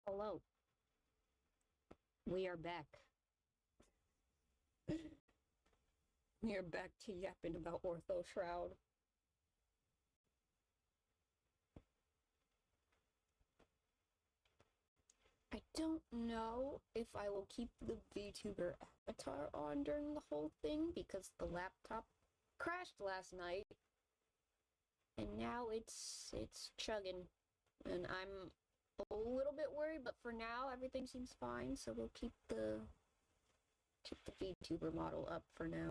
Hello. We are back. We are back to yapping about Ortho Shroud. I don't know if I will keep the VTuber avatar on during the whole thing because the laptop crashed last night. And now it's chugging. And I'm a little bit worried, but for now everything seems fine, so we'll keep the VTuber model up for now.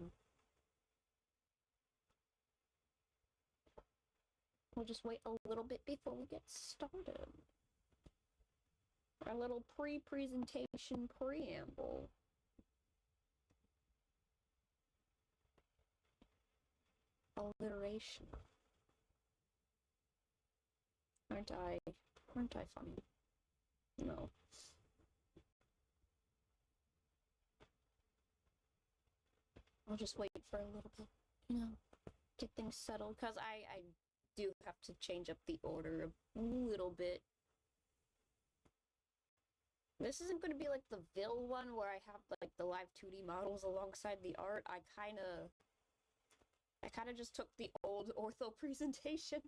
We'll just wait a little bit before we get started. Our little pre-presentation preamble. Alliteration. Aren't I funny? No. I'll just wait for a little bit, get things settled, because I do have to change up the order a little bit. This isn't going to be like the Vil one where I have like the live 2D models alongside the art. I kind of just took the old Ortho presentation.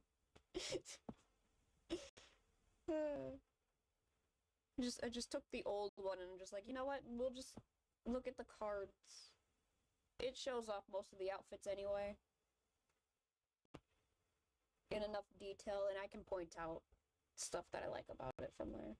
I just took the old one and I'm just like, you know what? We'll just look at the cards. It shows off most of the outfits anyway. In enough detail, and I can point out stuff that I like about it from there.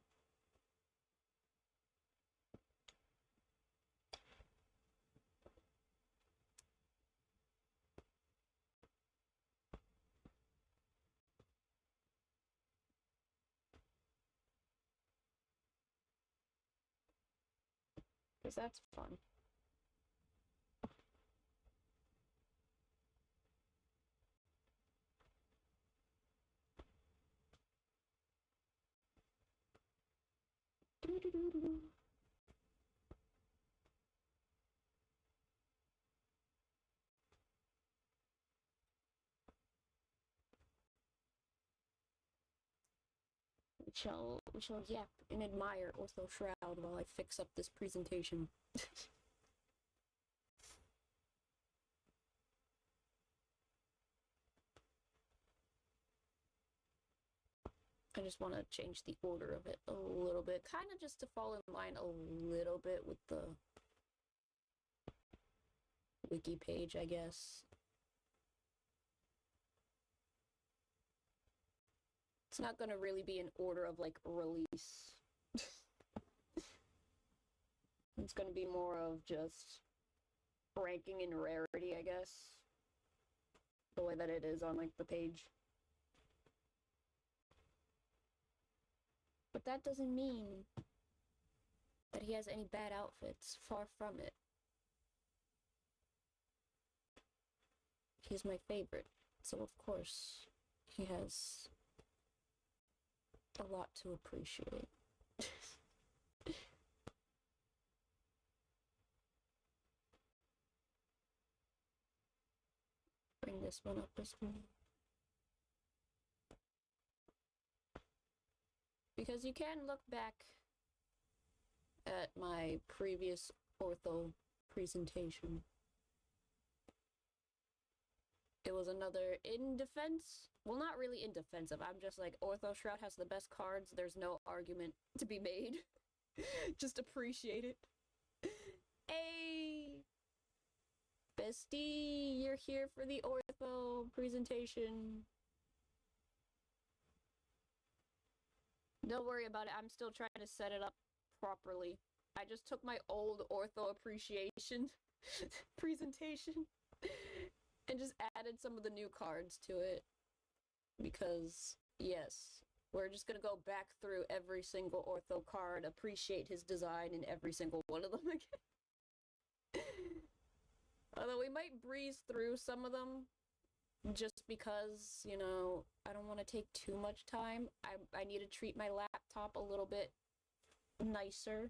Because that's fun. We shall yap and admire Ortho Shroud while I fix up this presentation. I just want to change the order of it a little bit, kind of just to fall in line a little bit with the wiki page, I guess. It's not gonna really be in order of, like, release. It's gonna be more of just ranking in rarity, I guess. The way that it is on, like, the page. But that doesn't mean that he has any bad outfits. Far from it. He's my favorite. So, of course, he has a lot to appreciate. Bring this one up as well. Because you can look back at my previous Ortho presentation. It was another in defense. Well, not really in defensive. I'm just like, Ortho Shroud has the best cards. There's no argument to be made. Just appreciate it. Hey! Bestie, you're here for the Ortho presentation. Don't worry about it. I'm still trying to set it up properly. I just took my old Ortho appreciation presentation and just added some of the new cards to it. Because, yes, we're just gonna go back through every single Ortho card, appreciate his design in every single one of them again. Although we might breeze through some of them, just because, you know, I don't want to take too much time. I need to treat my laptop a little bit nicer.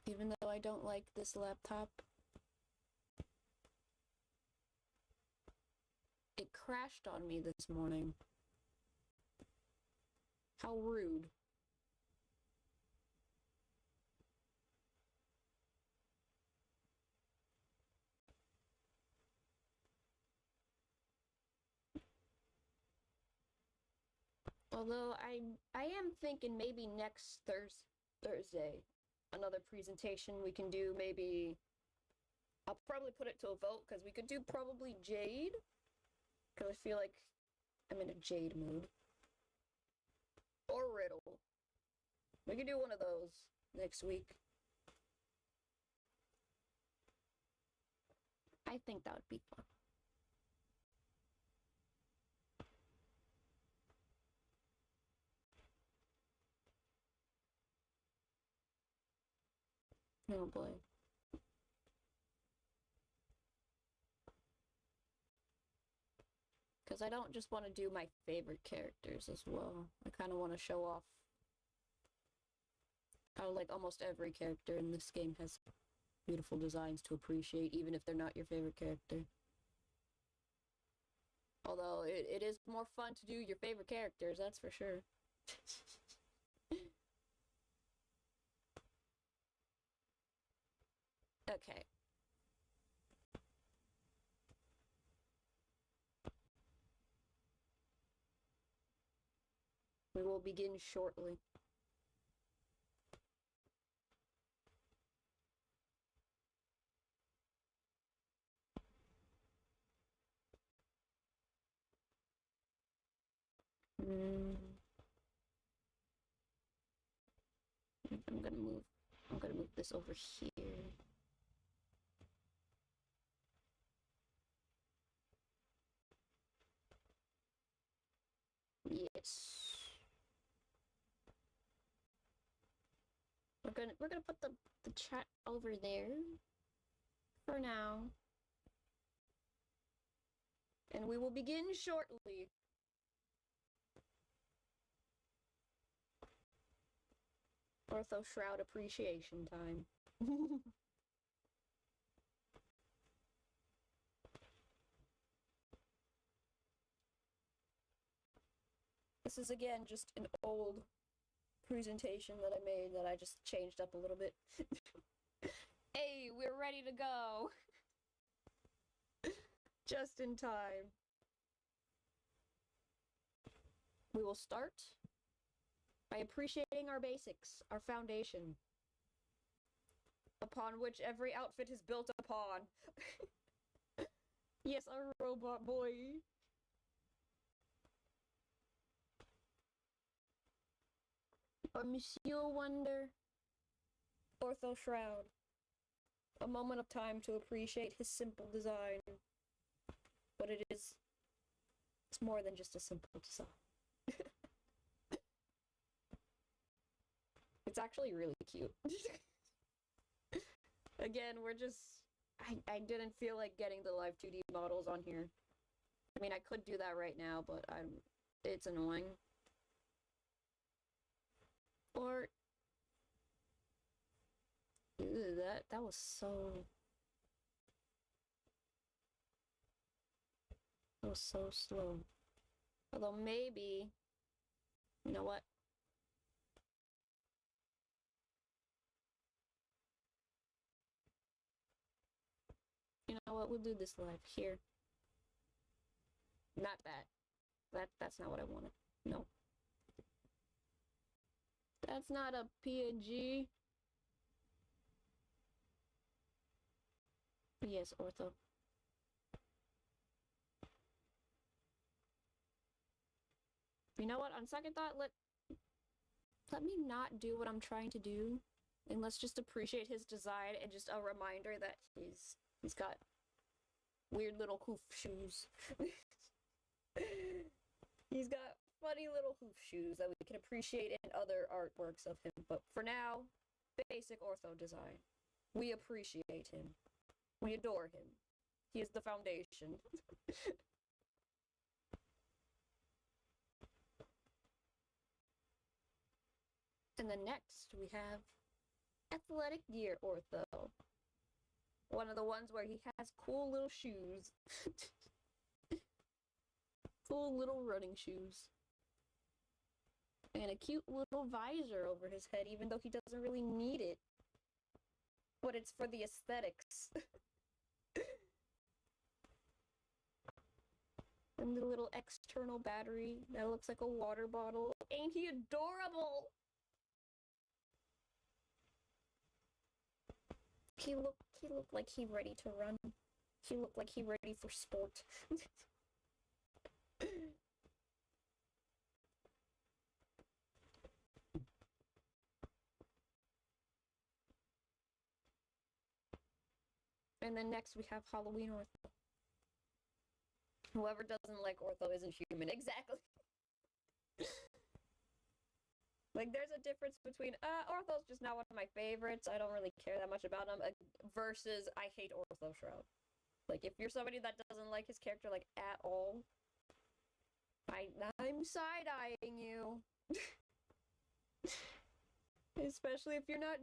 Even though I don't like this laptop. It crashed on me this morning. How rude. Although I am thinking maybe next Thursday, another presentation we can do. Maybe I'll probably put it to a vote because we could do probably Jade, because I feel like I'm in a Jade mood, or Riddle. We could do one of those next week. I think that would be fun. Oh boy. Because I don't just want to do my favorite characters as well. I kind of want to show off how, like, almost every character in this game has beautiful designs to appreciate, even if they're not your favorite character. Although, it is more fun to do your favorite characters, that's for sure. Okay. We will begin shortly. I'm gonna move this over here. Yes. We're gonna put the chat over there for now. And we will begin shortly. Ortho Shroud appreciation time. This is again just an old presentation that I made that I just changed up a little bit. Hey, we're ready to go. Just in time. We will start by appreciating our basics, our foundation, upon which every outfit is built upon. Yes, our robot boy. Our Monsieur Wonder, Ortho Shroud. A moment of time to appreciate his simple design. But it's more than just a simple design. It's actually really cute. Again, I didn't feel like getting the live 2D models on here. I mean, I could do that right now, but it's annoying. Or ew, that was so slow. Although maybe, you know what? You know what? We'll do this live here. Not that. That's not what I wanted. No. That's not a PNG. Yes, Ortho. You know what? On second thought, let me not do what I'm trying to do, and let's just appreciate his design and just a reminder that he's got weird little hoof shoes. He's got funny little hoof shoes that we can appreciate in other artworks of him. But for now, basic Ortho design. We appreciate him. We adore him. He is the foundation. And then next we have Athletic Gear Ortho. One of the ones where he has cool little shoes. Cool little running shoes. And a cute little visor over his head, even though he doesn't really need it. But it's for the aesthetics. And the little external battery that looks like a water bottle. Ain't he adorable? He looked like he ready to run. He looked like he ready for sport. And then next we have Halloween Ortho. Whoever doesn't like Ortho isn't human. Exactly. Like, there's a difference between, Ortho's just not one of my favorites, I don't really care that much about him, versus I hate Ortho Shroud. Like, if you're somebody that doesn't like his character, like, at all, I'm side-eyeing you. Especially if you're not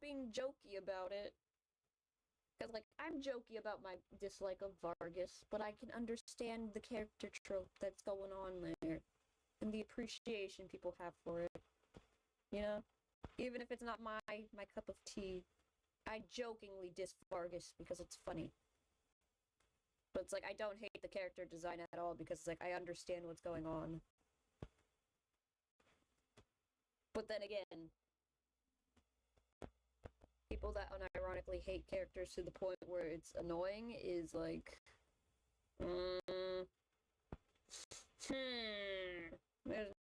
being jokey about it. Because, like, I'm jokey about my dislike of Vargas, but I can understand the character trope that's going on there. And the appreciation people have for it. You know? Even if it's not my cup of tea. I jokingly diss Vargas because it's funny. But it's like, I don't hate the character design at all because it's like, I understand what's going on. But then again, people that unironically hate characters to the point where it's annoying is like,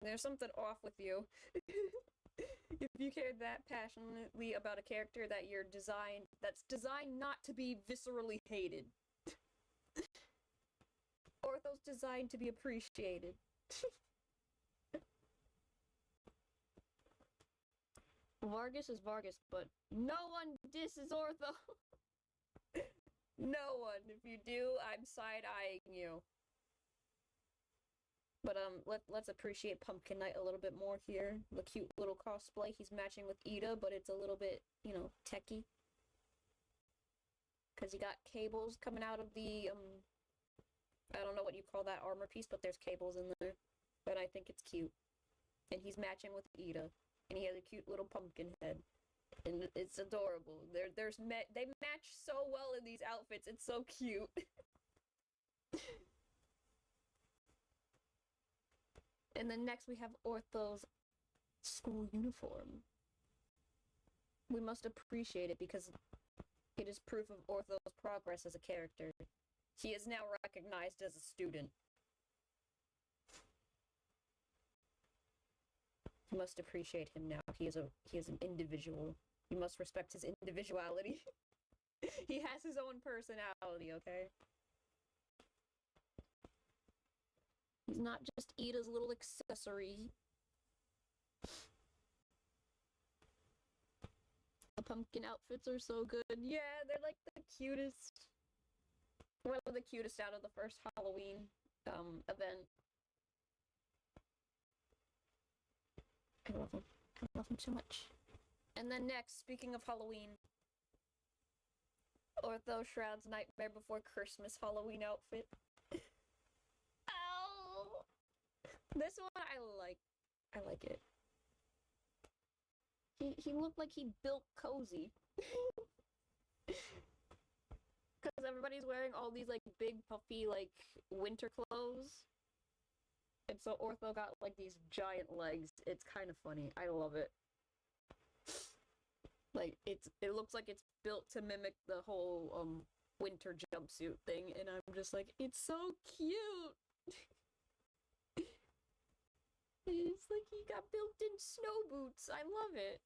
there's something off with you. If you care that passionately about a character that's designed not to be viscerally hated. Ortho's designed to be appreciated. Vargas is Vargas, but no one disses Ortho. No one. If you do, I'm side-eyeing you. But let's appreciate Pumpkin Knight a little bit more here. The cute little cosplay. He's matching with Ida, but it's a little bit, you know, techie. Because he got cables coming out of the, I don't know what you call that armor piece, but there's cables in there. But I think it's cute. And he's matching with Ida. And he has a cute little pumpkin head. And it's adorable. They match so well in these outfits. It's so cute. And then next we have Ortho's school uniform. We must appreciate it because it is proof of Ortho's progress as a character. He is now recognized as a student. You must appreciate him now. He is an individual. You must respect his individuality. He has his own personality, okay? He's not just Ida's little accessory. The pumpkin outfits are so good. Yeah, they're like the cutest. One of the cutest out of the first Halloween event. I love him. I love him so much. And then next, speaking of Halloween, Ortho Shroud's Nightmare Before Christmas Halloween outfit. Oh! This one I like it. He looked like he built cozy. Because everybody's wearing all these, like, big, puffy, like, winter clothes. And so Ortho got, like, these giant legs. It's kind of funny. I love it. Like, it looks like it's built to mimic the whole, winter jumpsuit thing. And I'm just like, it's so cute! It's like he got built-in snow boots. I love it.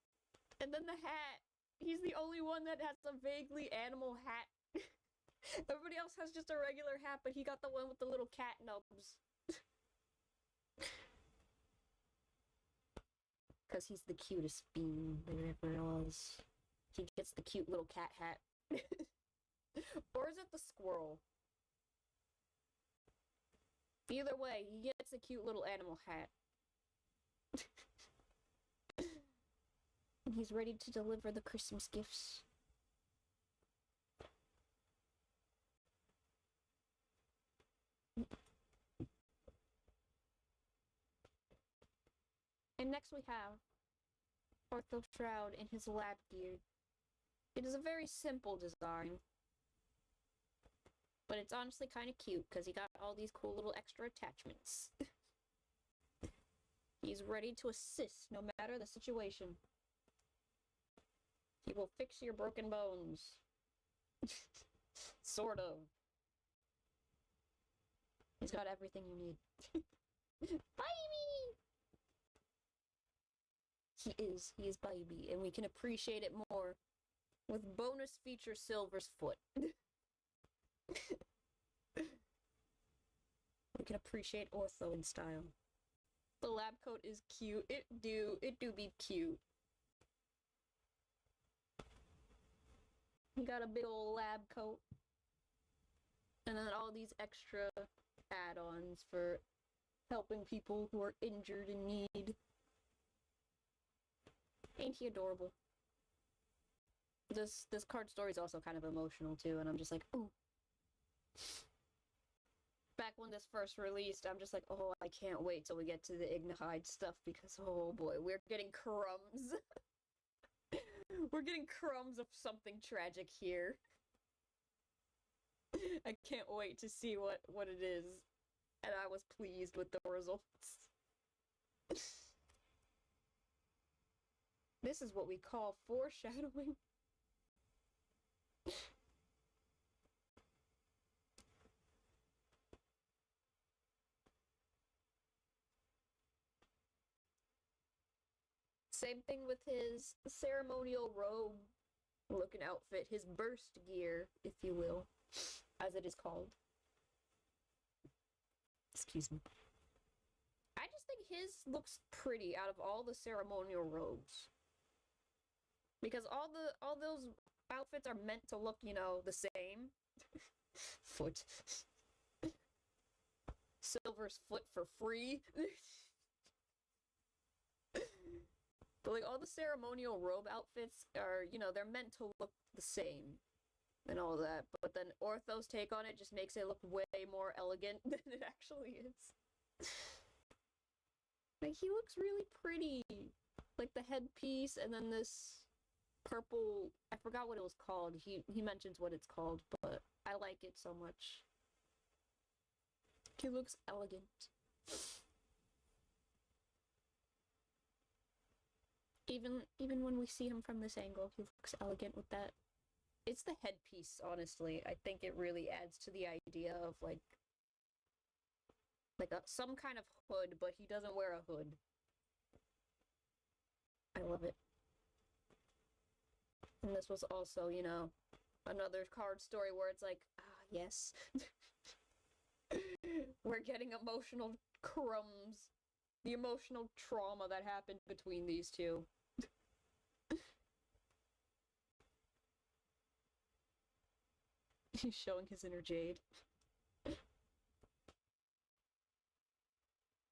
And then the hat. He's the only one that has a vaguely animal hat. Everybody else has just a regular hat, but he got the one with the little cat nubs. Because he's the cutest bean there ever was. He gets the cute little cat hat. Or is it the squirrel? Either way, he gets a cute little animal hat. And he's ready to deliver the Christmas gifts. And next we have Ortho Shroud in his lab gear. It is a very simple design, but it's honestly kind of cute because he got all these cool little extra attachments. He's ready to assist no matter the situation. He will fix your broken bones. Sort of. He's got everything you need. Baby! He is baby, and we can appreciate it more with bonus feature Silver's foot. We can appreciate Ortho in style. The lab coat is cute. It do be cute. He got a big old lab coat. And then all these extra add-ons for helping people who are injured in need. Ain't he adorable? This card story is also kind of emotional too, and I'm just like, ooh. Back when this first released, I'm just like, oh, I can't wait till we get to the Ignihide stuff because, oh boy, we're getting crumbs. We're getting crumbs of something tragic here. I can't wait to see what it is. And I was pleased with the results. This is what we call foreshadowing. Same thing with his ceremonial robe looking outfit, his burst gear, if you will, as it is called. Excuse me. I just think his looks pretty out of all the ceremonial robes. Because all those outfits are meant to look, you know, the same. Foot. Silver's foot for free. But like all the ceremonial robe outfits are, you know, they're meant to look the same and all that. But then Ortho's take on it just makes it look way more elegant than it actually is. Like he looks really pretty. Like the headpiece and then this purple, I forgot what it was called. He mentions what it's called, but I like it so much. He looks elegant. Even when we see him from this angle, he looks elegant with that. It's the headpiece, honestly. I think it really adds to the idea of like some kind of hood, but he doesn't wear a hood. I love it. And this was also, you know, another card story where it's like, ah, yes. We're getting emotional crumbs. The emotional trauma that happened between these two. He's showing his inner Jade. I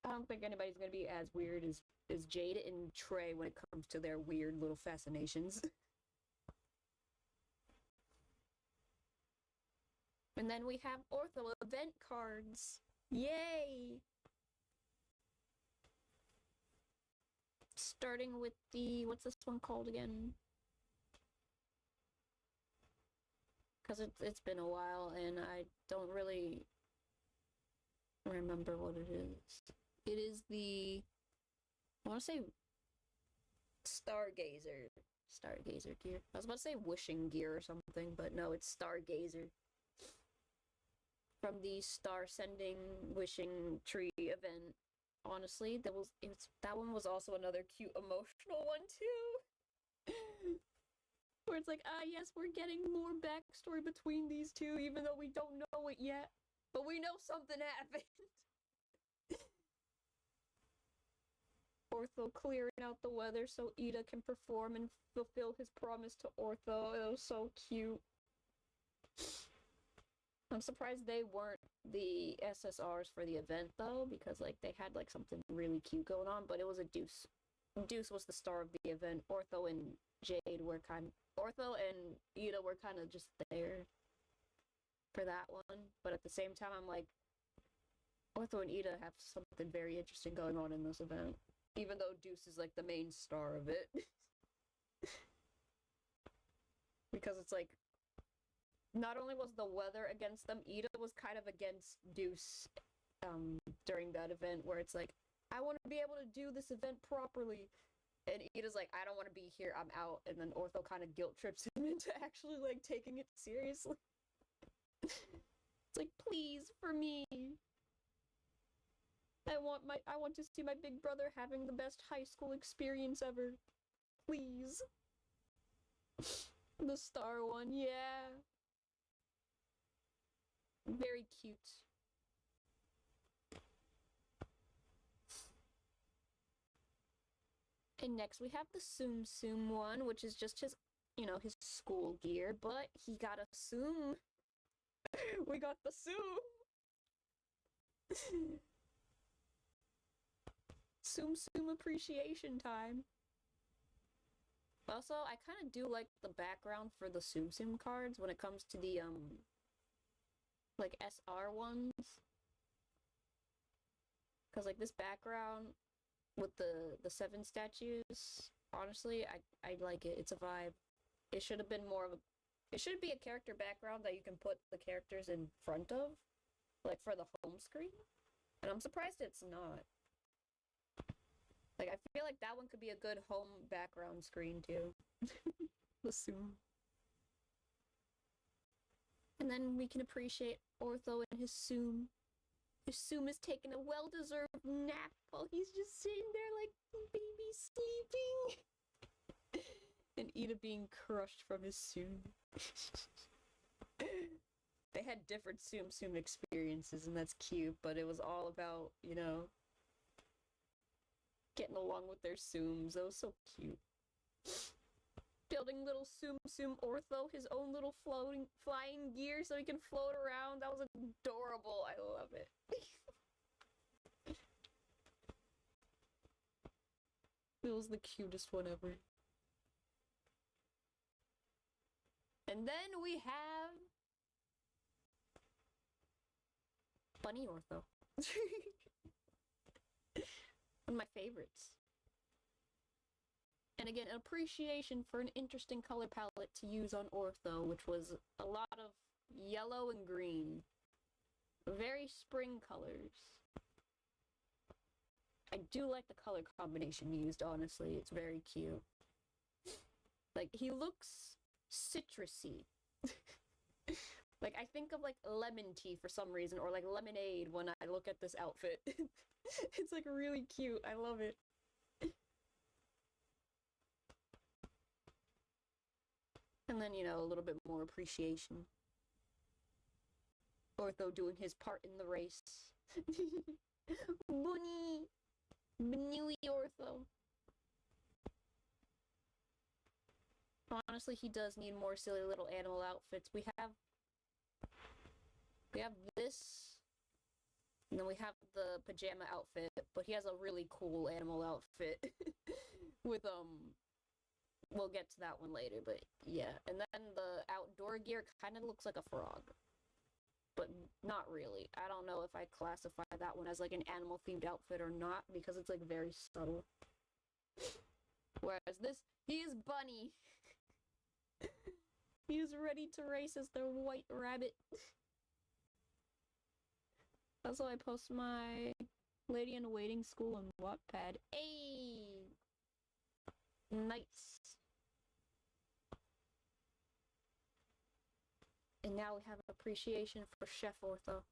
don't think anybody's gonna be as weird as Jade and Trey when it comes to their weird little fascinations. And then we have Ortho event cards. Yay! Starting with the, what's this one called again? Because it's been a while and I don't really remember what it is. It is the, I want to say Stargazer gear. I was about to say wishing gear or something, but no, it's Stargazer. From the Star Sending Wishing Tree event. Honestly, that one was also another cute emotional one too. Where it's like, ah yes, we're getting more backstory between these two, even though we don't know it yet. But we know something happened. Ortho clearing out the weather so Ida can perform and fulfill his promise to Ortho. It was so cute. I'm surprised they weren't the SSRs for the event though, because like they had like something really cute going on, but it was a Deuce. Deuce was the star of the event. Ortho and Ortho and Ida were kind of just there for that one, but at the same time I'm like, Ortho and Ida have something very interesting going on in this event. Even though Deuce is like the main star of it. Because it's like, not only was the weather against them, Ida was kind of against Deuce during that event, where it's like, I want to be able to do this event properly. And Ida's like, I don't want to be here, I'm out. And then Ortho kind of guilt trips him into actually like taking it seriously. It's like, please, for me. I want to see my big brother having the best high school experience ever. Please. The star one, yeah. Very cute. And next we have the Tsum Tsum one, which is just his, you know, his school gear, but he got a Tsum. We got the Tsum! Tsum Tsum appreciation time. Also, I kind of do like the background for the Tsum Tsum cards when it comes to the, like, SR ones. Because, like, this background with the 7 statues, honestly, I like it. It's a vibe. It should have been more of a... It should be a character background that you can put the characters in front of, like, for the home screen. And I'm surprised it's not. Like, I feel like that one could be a good home background screen, too. The Tsum. And then we can appreciate Ortho and his Tsum. His Tsum is taking a well-deserved nap while he's just sitting there like baby sleeping. And Ida being crushed from his Tsum. They had different Tsum Tsum experiences, and that's cute, but it was all about, you know, getting along with their Tsums. That was so cute. Building little Tsum Tsum Ortho, his own little flying gear so he can float around. That was adorable. I love it. It was the cutest one ever. And then we have Bunny Ortho. One of my favorites. And again, an appreciation for an interesting color palette to use on Ortho, which was a lot of yellow and green. Very spring colors. I do like the color combination used, honestly. It's very cute. Like, he looks citrusy. Like, I think of, like, lemon tea for some reason, or, like, lemonade when I look at this outfit. It's, like, really cute. I love it. And then, you know, a little bit more appreciation. Ortho doing his part in the race. Bunny! Bunny Ortho. Honestly, he does need more silly little animal outfits. We have this, and then we have the pajama outfit, but he has a really cool animal outfit with, we'll get to that one later, but yeah. And then the outdoor gear kind of looks like a frog, but not really. I don't know if I classify that one as, like, an animal-themed outfit or not, because it's, like, very subtle. Whereas this, he is Bunny. He is ready to race as the white rabbit. Also, I post my Lady in Waiting School on Wattpad. Ayy! Nice. And now we have appreciation for Chef Ortho.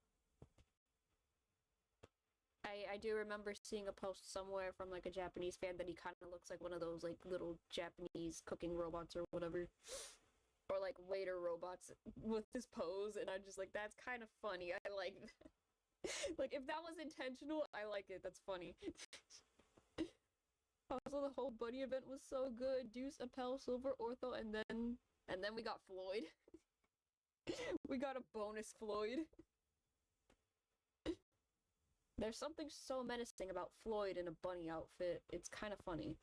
I do remember seeing a post somewhere from, like, a Japanese fan that he kind of looks like one of those, like, little Japanese cooking robots or whatever. Or, like, waiter robots with this pose, and I'm just like, that's kind of funny. I like that. Like, if that was intentional, I like it. That's funny. Also, the whole Bunny event was so good. Deuce, Appel, Silver, Ortho, and then we got Floyd. We got a bonus Floyd. There's something so menacing about Floyd in a bunny outfit. It's kind of funny.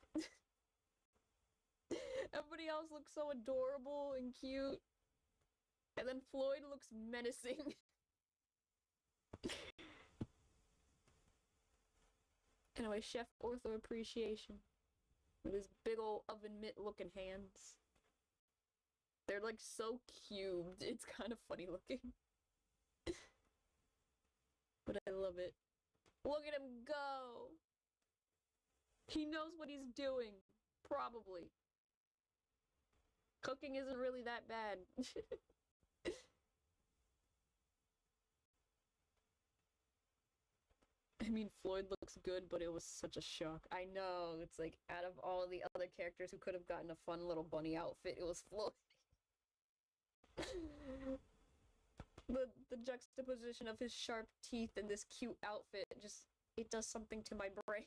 Everybody else looks so adorable and cute. And then Floyd looks menacing. Anyway, Chef Ortho Appreciation. With his big old oven mitt looking hands. They're like so cubed. It's kind of funny looking. But I love it. Look at him go! He knows what he's doing. Probably. Cooking isn't really that bad. I mean, Floyd looks good, but it was such a shock. I know, it's like, out of all the other characters who could have gotten a fun little bunny outfit, it was Floyd. The juxtaposition of his sharp teeth and this cute outfit just, it does something to my brain.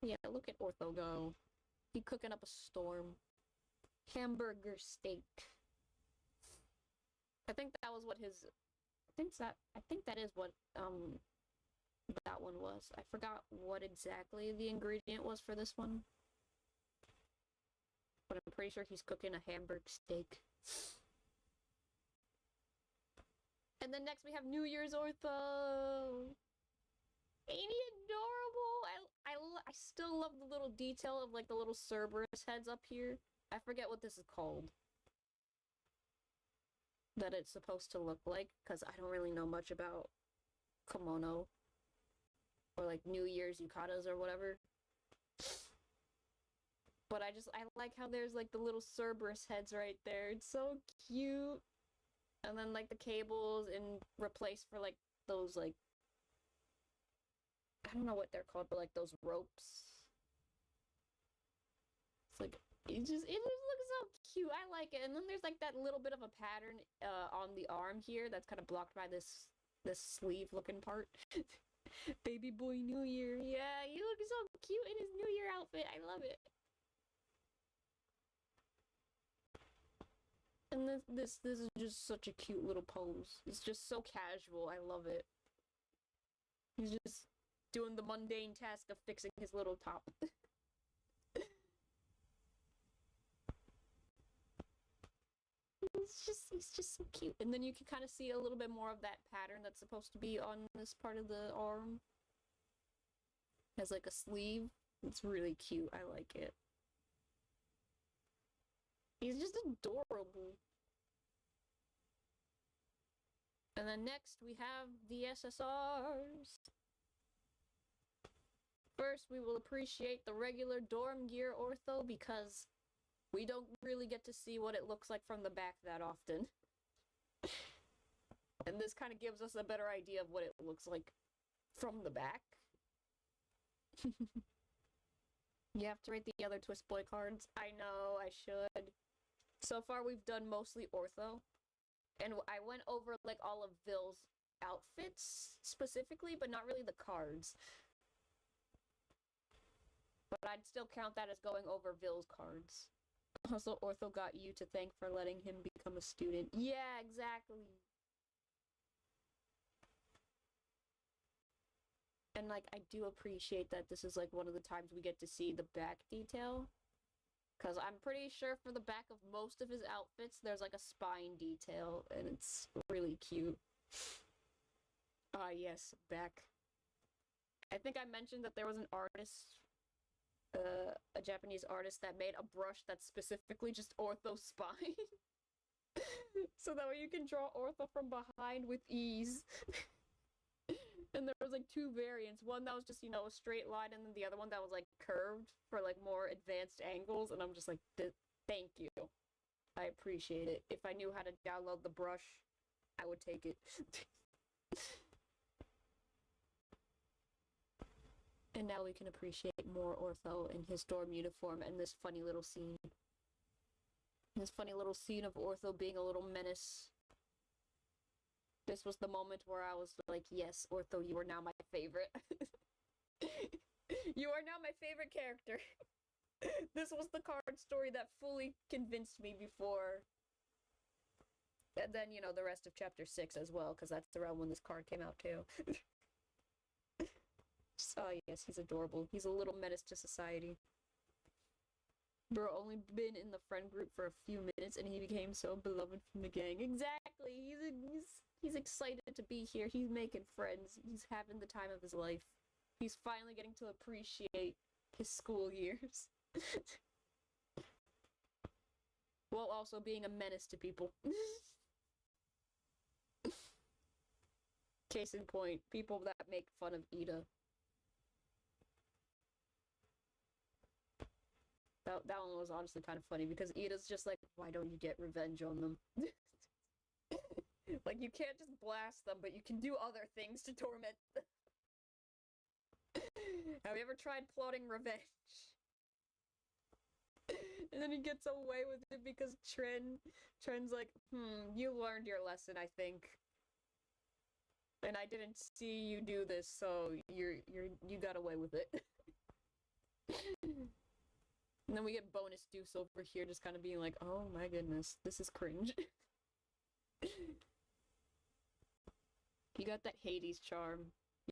Yeah, look at Ortho go. He cooking up a storm. Hamburger steak. I think that was what his... I think that is what, that one was. I forgot what exactly the ingredient was for this one. But I'm pretty sure he's cooking a hamburger steak. And then next we have New Year's Ortho! Ain't he adorable? I still love the little detail of like the little Cerberus heads up here. I forget what this is called. That it's supposed to look like, because I don't really know much about kimono. Or like New Year's yukatas or whatever. But I like how there's like the little Cerberus heads right there. It's so cute. And then like the cables in replaced for like those like, I don't know what they're called, but like those ropes. It's like, it just looks so cute. I like it. And then there's like that little bit of a pattern on the arm here that's kind of blocked by this sleeve looking part. Baby boy New Year. Yeah, he looks so cute in his New Year outfit. I love it. And this is just such a cute little pose. It's just so casual. I love it. He's just doing the mundane task of fixing his little top. He's just so cute. And then you can kind of see a little bit more of that pattern that's supposed to be on this part of the arm. Has like a sleeve. It's really cute. I like it. He's just adorable. And then next we have the SSRs. First, we will appreciate the regular dorm gear Ortho because we don't really get to see what it looks like from the back that often. And this kind of gives us a better idea of what it looks like from the back. You have to rate the other Twist Boy cards. I know, I should. So far, we've done mostly Ortho. And I went over, like, all of Vill's outfits, specifically, but not really the cards. But I'd still count that as going over Vill's cards. Also, Ortho got you to thank for letting him become a student. Yeah, exactly. And, like, I do appreciate that this is, like, one of the times we get to see the back detail. Because I'm pretty sure for the back of most of his outfits, there's, like, a spine detail, and it's really cute. Ah, yes, back. I think I mentioned that there was an artist, a Japanese artist that made a brush that's specifically just Ortho spine. So that way you can draw Ortho from behind with ease. And there was like two variants. One that was just, you know, a straight line, and then the other one that was like curved for like more advanced angles. And I'm just like, thank you. I appreciate it. If I knew how to download the brush, I would take it. And now we can appreciate more Ortho in his dorm uniform and this funny little scene. This funny little scene of Ortho being a little menace. This was the moment where I was like, yes, Ortho, you are now my favorite. You are now my favorite character. This was the card story that fully convinced me before. And then, you know, the rest of chapter 6 as well, because that's around when this card came out too. Oh yes, he's adorable. He's a little menace to society. Bro, only been in the friend group for a few minutes and he became so beloved from the gang. Exactly! He's excited to be here. He's making friends. He's having the time of his life. He's finally getting to appreciate his school years. While also being a menace to people. Case in point, people that make fun of Ida. That one was honestly kind of funny because Ida's just like, why don't you get revenge on them? Like, you can't just blast them, but you can do other things to torment them. Have you ever tried plotting revenge? And then he gets away with it because Tren's like, you learned your lesson, I think. And I didn't see you do this, so you got away with it. And then we get bonus Deuce over here just kind of being like, oh my goodness, this is cringe. He got that Hades charm.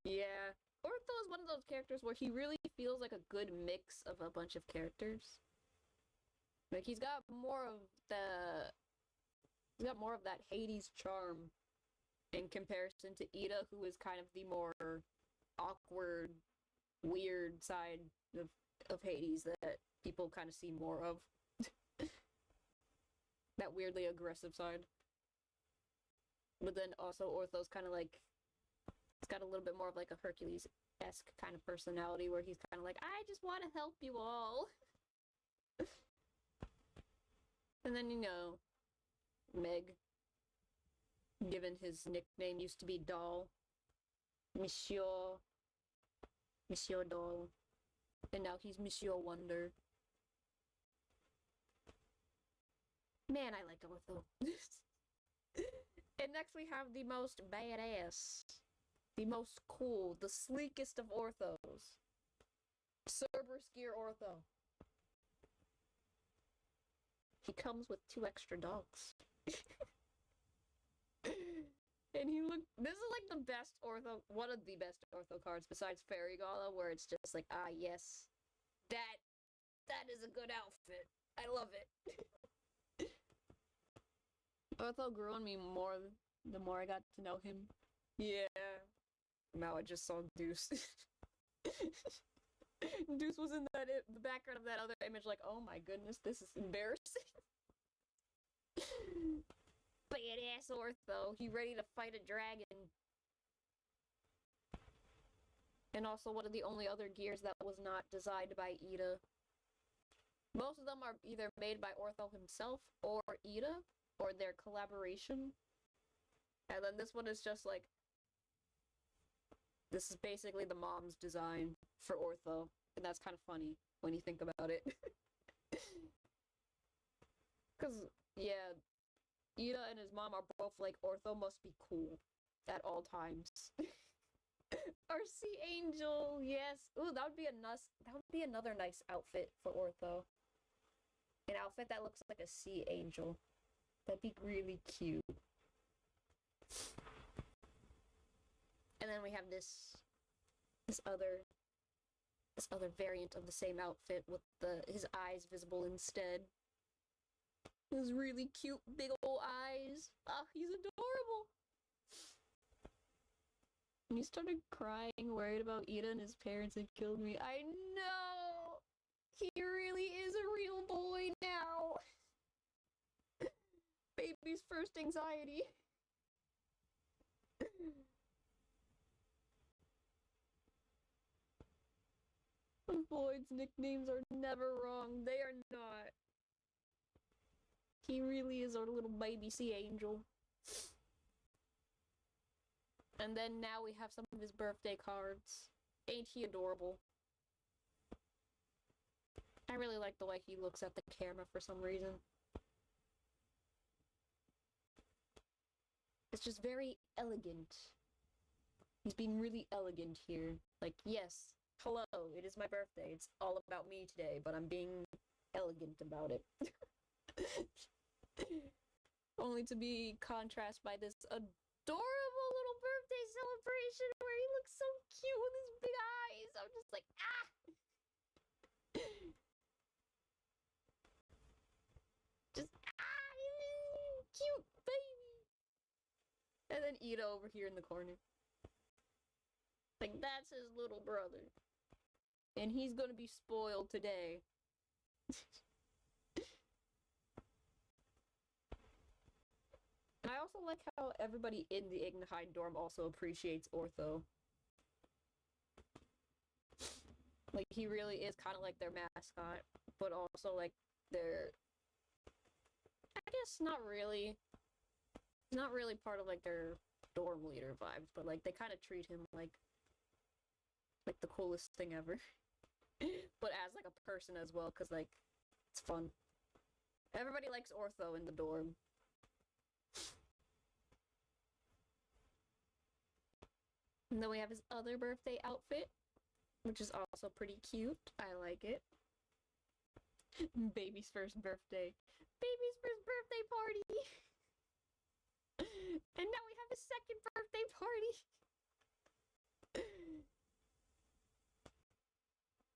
Yeah. Ortho is one of those characters where he really feels like a good mix of a bunch of characters. Like, he's got more of that Hades charm in comparison to Ida, who is kind of the more awkward, weird side of Hades that people kind of see more of. That weirdly aggressive side. But then also Ortho's kind of like, it's got a little bit more of like a Hercules-esque kind of personality where he's kind of like, I just want to help you all. And then, you know, Meg, given his nickname used to be Doll. Monsieur Doll. And now he's Monsieur Wonder. Man, I liked Ortho. And next we have the most badass, the most cool, the sleekest of Orthos. Cerberus Gear Ortho. He comes with 2 extra dogs. And this is like the best Ortho, one of the best Ortho cards besides Fairy Gala, where it's just like, ah yes, that is a good outfit. I love it. Ortho grew on me more the more I got to know him. Yeah. Now I just saw Deuce. Deuce was in the background of that other image like, oh my goodness, this is embarrassing. Badass Ortho. He ready to fight a dragon. And also one of the only other gears that was not designed by Ida. Most of them are either made by Ortho himself or Ida, or their collaboration. And then this one is just like, this is basically the mom's design for Ortho. And that's kind of funny when you think about it. Because, yeah, Ida and his mom are both like, Ortho must be cool at all times. Our Sea Angel, yes. Ooh, that would be another nice outfit for Ortho. An outfit that looks like a Sea Angel. That'd be really cute. And then we have this other variant of the same outfit with his eyes visible instead. His really cute big ol' eyes. Oh, he's adorable. And he started crying, worried about Ida and his parents had killed me. I know! He really is a real boy now. Baby's first anxiety. Floyd's nicknames are never wrong. They are not. He really is our little baby Sea Angel. And then now we have some of his birthday cards. Ain't he adorable? I really like the way he looks at the camera for some reason. It's just very elegant. He's being really elegant here. Like, yes, hello, it is my birthday. It's all about me today, but I'm being elegant about it. Only to be contrasted by this adorable little birthday celebration where he looks so cute with his big eyes. I'm just like, ah! Just, ah! Cute baby! And then then Ida over here in the corner. Like, that's his little brother. And he's gonna be spoiled today. I also like how everybody in the Ignite dorm also appreciates Ortho. Like, he really is kind of like their mascot, but also like their... I guess not really. He's not really part of like their dorm leader vibes, but like they kind of treat him like the coolest thing ever. But as like a person as well, because like it's fun. Everybody likes Ortho in the dorm. And then we have his other birthday outfit, which is also pretty cute. I like it. Baby's first birthday. Baby's first birthday party! And now we have a second birthday party!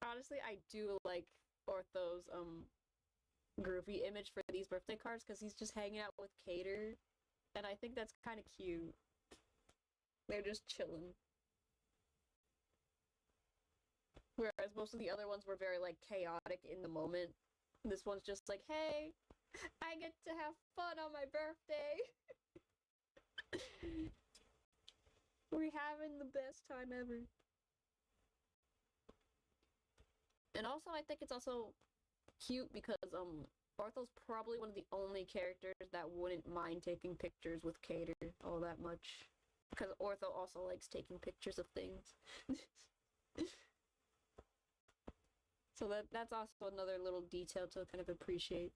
Honestly, I do like Ortho's, groovy image for these birthday cards, because he's just hanging out with Cater, and I think that's kind of cute. They're just chilling. Whereas most of the other ones were very, like, chaotic in the moment. This one's just like, hey, I get to have fun on my birthday! We're having the best time ever. And also, I think it's also cute because, Ortho's probably one of the only characters that wouldn't mind taking pictures with Cater all that much. Because Ortho also likes taking pictures of things. So that's also another little detail to kind of appreciate.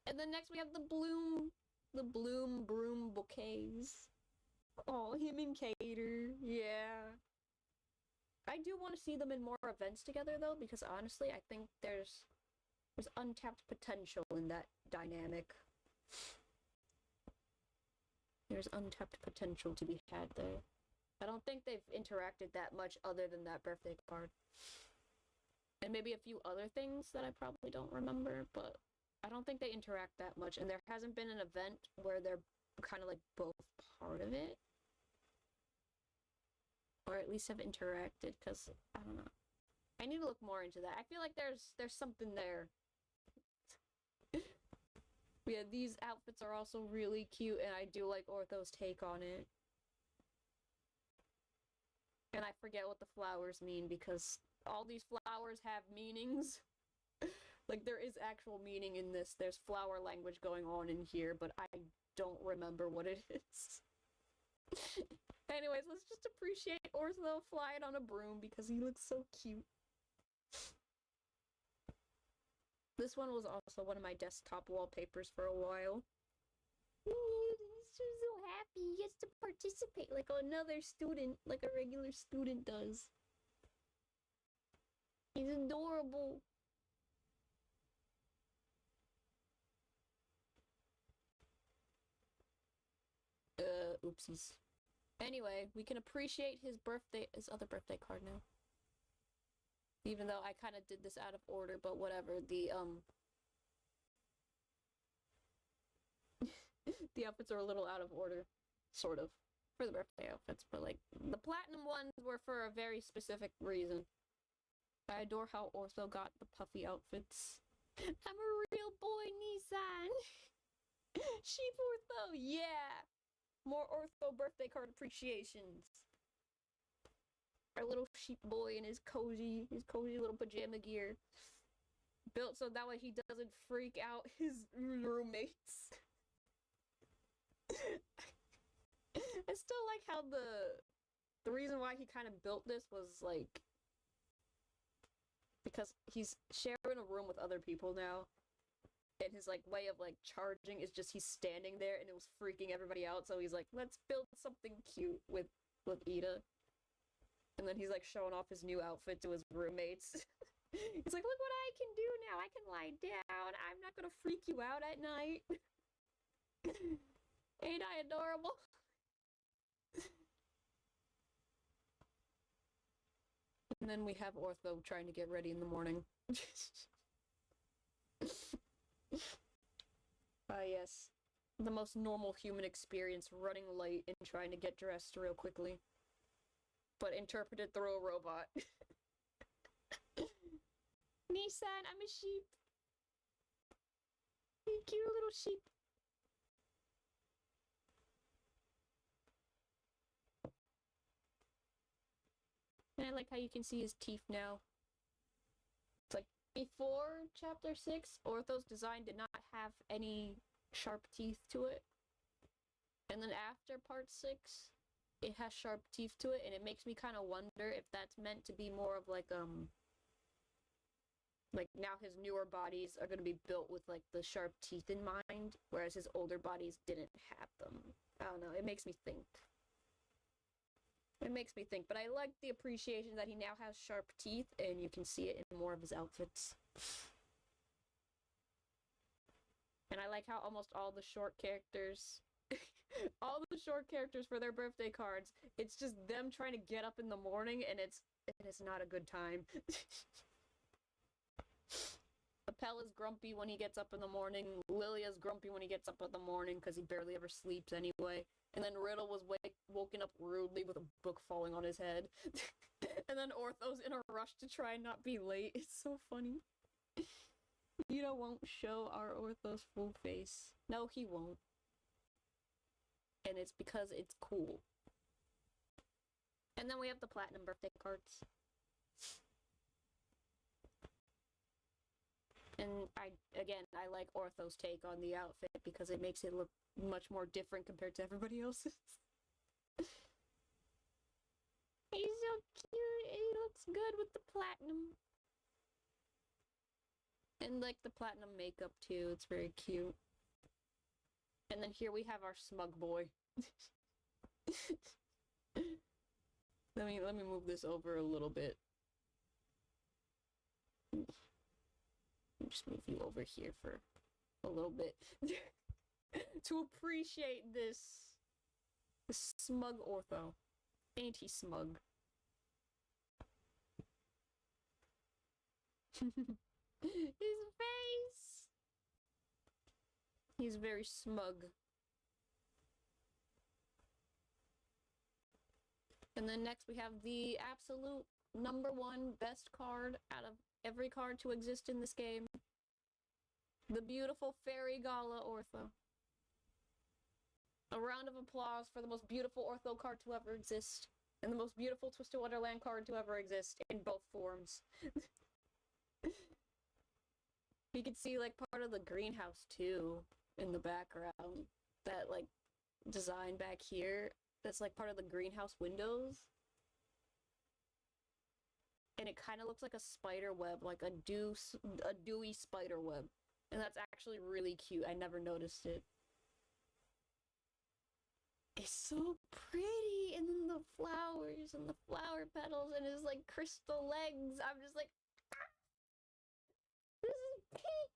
And then next we have the bloom broom bouquets. Oh, him and Cater, yeah. I do want to see them in more events together though, because honestly, I think there's untapped potential in that dynamic. There's untapped potential to be had there. I don't think they've interacted that much other than that birthday card. And maybe a few other things that I probably don't remember, but I don't think they interact that much, and there hasn't been an event where they're kind of like both part of it. Or at least have interacted, because, I don't know. I need to look more into that. I feel like there's something there. Yeah, these outfits are also really cute, and I do like Ortho's take on it. And I forget what the flowers mean, because all these flowers have meanings. Like, there is actual meaning in this. There's flower language going on in here, but I don't remember what it is. Anyways, let's just appreciate Ortho flying on a broom, because he looks so cute. This one was also one of my desktop wallpapers for a while. He's just so happy. He gets to participate like another student, like a regular student does. He's adorable. Oopsies. Anyway, we can appreciate his other birthday card now. Even though I kind of did this out of order, but whatever. The the outfits are a little out of order, sort of, for the birthday outfits, but like, the platinum ones were for a very specific reason. I adore how Ortho got the puffy outfits. I'm a real boy, Nissan! Sheep Ortho, yeah! More Ortho birthday card appreciations. Our little sheep boy in his cozy little pajama gear. Built so that way he doesn't freak out his roommates. I still like how the reason why he kind of built this was like, because he's sharing a room with other people now. And his like way of like charging is just he's standing there and it was freaking everybody out, so he's like, let's build something cute with Ida. And then he's like showing off his new outfit to his roommates. He's like, look what I can do now. I can lie down. I'm not gonna freak you out at night. Ain't I adorable? And then we have Ortho trying to get ready in the morning. Ah, yes. the most normal human experience, running late and trying to get dressed real quickly. But interpreted through a robot. Nissan, I'm a sheep. Cute little sheep. And I like how you can see his teeth now. It's like, before Chapter 6, Ortho's design did not have any sharp teeth to it. And then after Part 6, it has sharp teeth to it, and it makes me kind of wonder if that's meant to be more of like now his newer bodies are going to be built with like the sharp teeth in mind, whereas his older bodies didn't have them. I don't know, it makes me think. It makes me think, but I like the appreciation that he now has sharp teeth, and you can see it in more of his outfits. And I like how almost all the short characters, all the short characters for their birthday cards, it's just them trying to get up in the morning, and it's not a good time. Appel is grumpy when he gets up in the morning. Lilia's grumpy when he gets up in the morning because he barely ever sleeps anyway. And then Riddle was woken up rudely with a book falling on his head. And then Ortho's in a rush to try and not be late. It's so funny. Ida won't show our Ortho's full face. No, he won't. And it's because it's cool. And then we have the platinum birthday cards. And I like Ortho's take on the outfit because it makes it look much more different compared to everybody else's. He's so cute, and he looks good with the platinum. And like the platinum makeup too, it's very cute. And then here we have our smug boy. Let me move this over a little bit. Just move you over here for a little bit to appreciate this smug Ortho. Ain't he smug? His face! He's very smug. And then next we have the absolute #1 best card out of every card to exist in this game. The beautiful Fairy Gala Ortho. A round of applause for the most beautiful Ortho card to ever exist. And the most beautiful Twisted Wonderland card to ever exist in both forms. You can see like part of the greenhouse too in the background. That like design back here. That's like part of the greenhouse windows. And it kind of looks like a spider web, like a dewy spider web. And that's actually really cute. I never noticed it. It's so pretty! And then the flowers and the flower petals and his like crystal legs. I'm just like, ah! This is pink!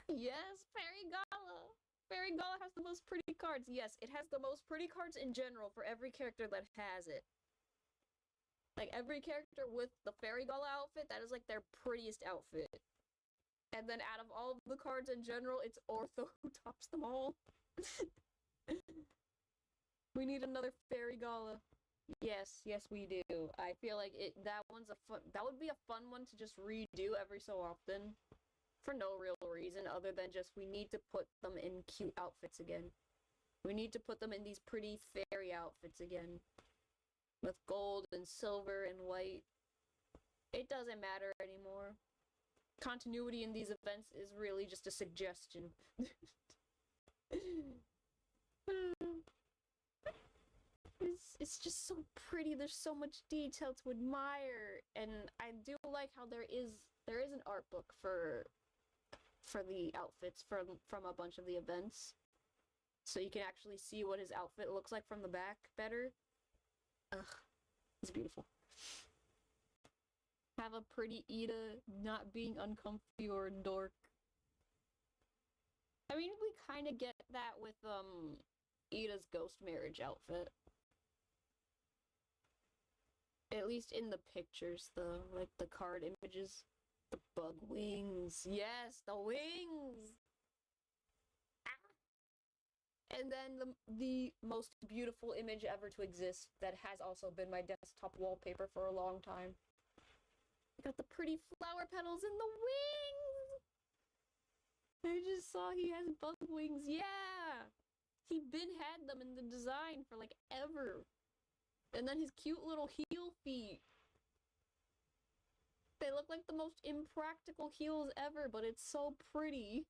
Yes, Fairy Gala! Fairy Gala has the most pretty cards. Yes, it has the most pretty cards in general for every character that has it. Like, every character with the Fairy Gala outfit, that is, like, their prettiest outfit. And then out of all of the cards in general, it's Ortho who tops them all. We need another Fairy Gala. Yes, yes we do. I feel like that would be a fun one to just redo every so often. For no real reason other than just we need to put them in cute outfits again. We need to put them in these pretty fairy outfits again. With gold and silver and white. It doesn't matter anymore. Continuity in these events is really just a suggestion. It's just so pretty. There's so much detail to admire. And I do like how there is an art book for the outfits from a bunch of the events. So you can actually see what his outfit looks like from the back better. Ugh, it's beautiful. Have a pretty Ida not being uncomfy or a dork. I mean, we kind of get that with Ida's ghost marriage outfit. At least in the pictures, like the card images. The bug wings. Yes, the wings! And then the most beautiful image ever to exist that has also been my desktop wallpaper for a long time. Got the pretty flower petals and the wings! I just saw he has bug wings. Yeah! He been had them in the design for like ever. And then his cute little heel feet. They look like the most impractical heels ever, but it's so pretty.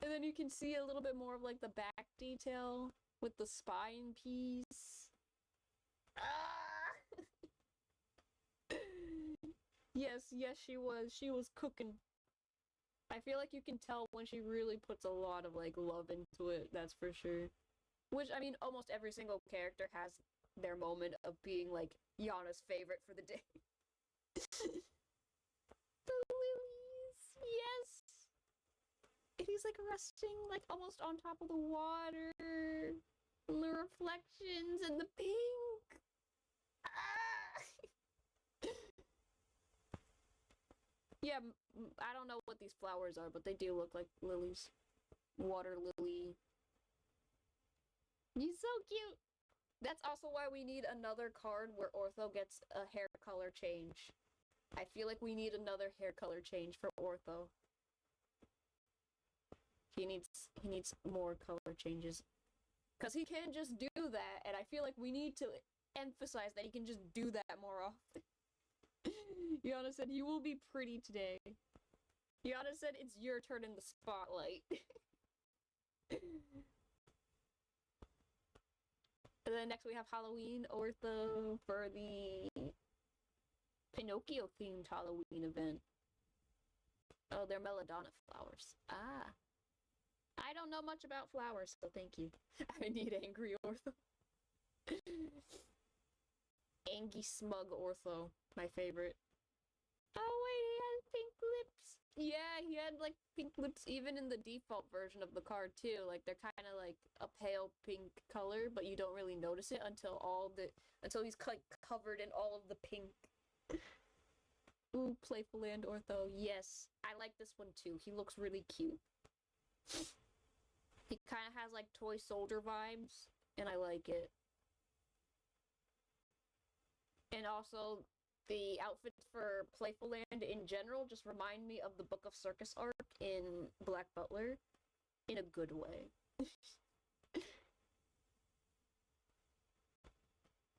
And then you can see a little bit more of like the back detail with the spine piece. Ah! Yes, she was cooking. I feel like you can tell when she really puts a lot of like love into it, that's for sure. Which, I mean, almost every single character has their moment of being like Yana's favorite for the day. The lilies, yes! And he's like resting like almost on top of the water. And the reflections and the pink. Ah! Yeah, I don't know what these flowers are, but they do look like lilies. Water lily. He's so cute! That's also why we need another card where Ortho gets a hair color change. I feel like we need another hair color change for Ortho. He needs more color changes. Because he can't just do that, and I feel like we need to emphasize that he can just do that more often. Yana said, "You will be pretty today." Yana said, "It's your turn in the spotlight." And then next we have Halloween Ortho for the Pinocchio-themed Halloween event. Oh, they're belladonna flowers. Ah. I don't know much about flowers, so thank you. I need angry Ortho. Angy smug Ortho, my favorite. Oh wait, he has pink lips. Yeah, he had like pink lips even in the default version of the card too. Like they're kind of like a pale pink color, but you don't really notice it until he's covered in all of the pink. Ooh, Playful Land Ortho. Yes, I like this one too. He looks really cute. He kind of has like toy soldier vibes, and I like it. And also, the outfits for Playful Land in general just remind me of the Book of Circus arc in Black Butler, in a good way.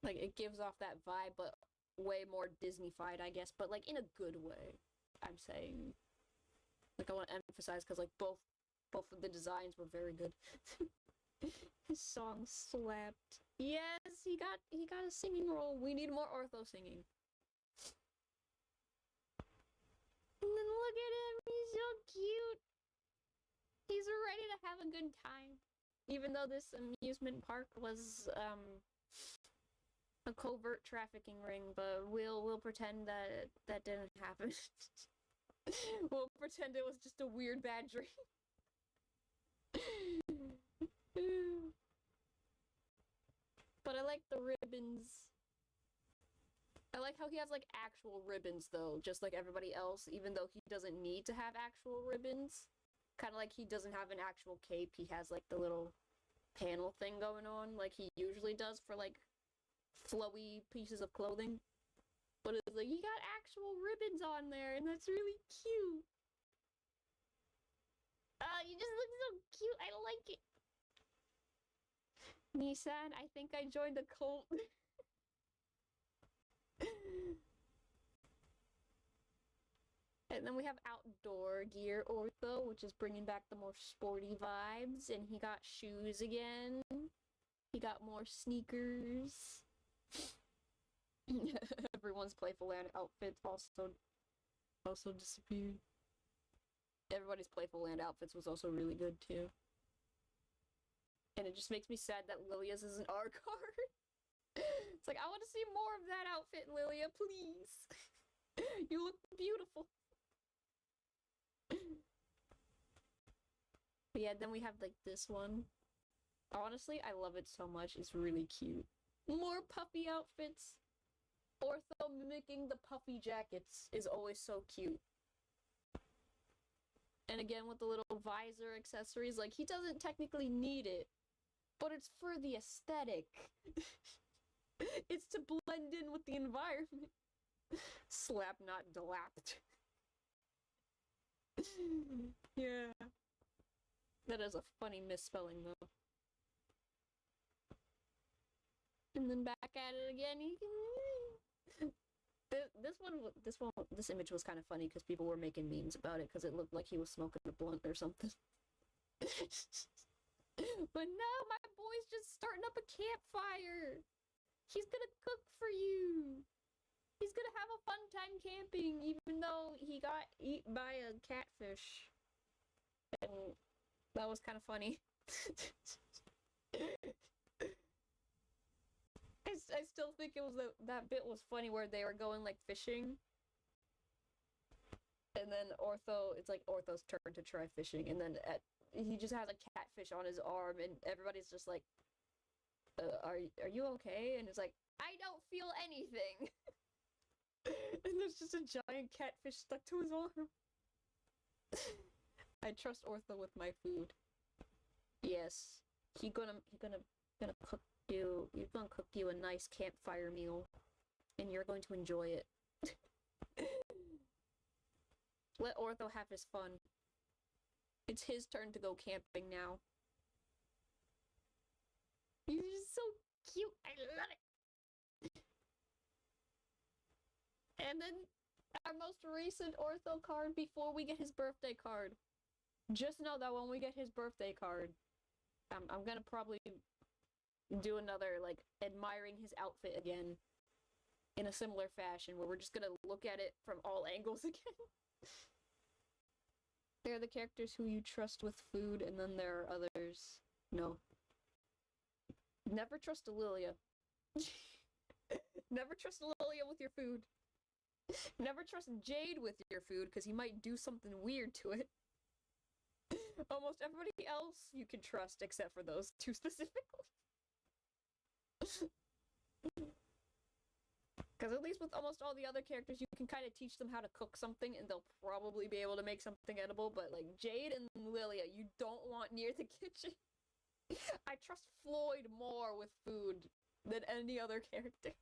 Like, it gives off that vibe, but way more Disney-fied, I guess, but like in a good way, I'm saying. Like, I want to emphasize, because like both of the designs were very good. His song slapped. Yes, he got a singing role. We need more Ortho singing. And then look at him, he's so cute. He's ready to have a good time. Even though this amusement park was a covert trafficking ring, but we'll pretend that didn't happen. We'll pretend it was just a weird bad dream. But I like the ribbons. I like how he has like actual ribbons though, just like everybody else, even though he doesn't need to have actual ribbons. Kind of like he doesn't have an actual cape, he has like the little panel thing going on like he usually does for like flowy pieces of clothing. But it's like, he got actual ribbons on there, and that's really cute. You just look so cute, I like it. Nissan, I think I joined a cult. And then we have outdoor gear Ortho, which is bringing back the more sporty vibes. And he got shoes again. He got more sneakers. Everyone's Playful Land outfits also disappeared. Everybody's Playful Land outfits was also really good too. And it just makes me sad that Lilia's is an R card. It's like, I want to see more of that outfit, Lilia, please. You look beautiful. But yeah, then we have like this one. Honestly, I love it so much. It's really cute. More puffy outfits. Ortho mimicking the puffy jackets is always so cute. And again, with the little visor accessories, like, he doesn't technically need it, but it's for the aesthetic. It's to blend in with the environment. Slap, not delapped. Yeah. That is a funny misspelling, though. And then back at it again. This image was kind of funny because people were making memes about it because it looked like he was smoking a blunt or something. But no, my boy's just starting up a campfire. He's gonna cook for you. He's gonna have a fun time camping, even though he got eaten by a catfish. And that was kind of funny. I still think it was that bit was funny where they were going like fishing. And then Ortho, it's like Ortho's turn to try fishing, and then he just has a catfish on his arm, and everybody's just like, are you okay? And it's like, I don't feel anything. And there's just a giant catfish stuck to his arm. I trust Ortho with my food. Yes, he's gonna cook you. He's gonna cook you a nice campfire meal, and you're going to enjoy it. Let Ortho have his fun. It's his turn to go camping now. He's just so cute. I love it. And then our most recent Ortho card before we get his birthday card. Just know that when we get his birthday card, I'm gonna probably do another, like, admiring his outfit again in a similar fashion, where we're just gonna look at it from all angles again. There are the characters who you trust with food, and then there are others. No. Never trust a Lilia. Never trust a Lilia with your food. Never trust Jade with your food, because he might do something weird to it. Almost everybody else you can trust, except for those two specifically. Because at least with almost all the other characters, you can kind of teach them how to cook something, and they'll probably be able to make something edible, but like Jade and Lilia, you don't want near the kitchen. I trust Floyd more with food than any other character.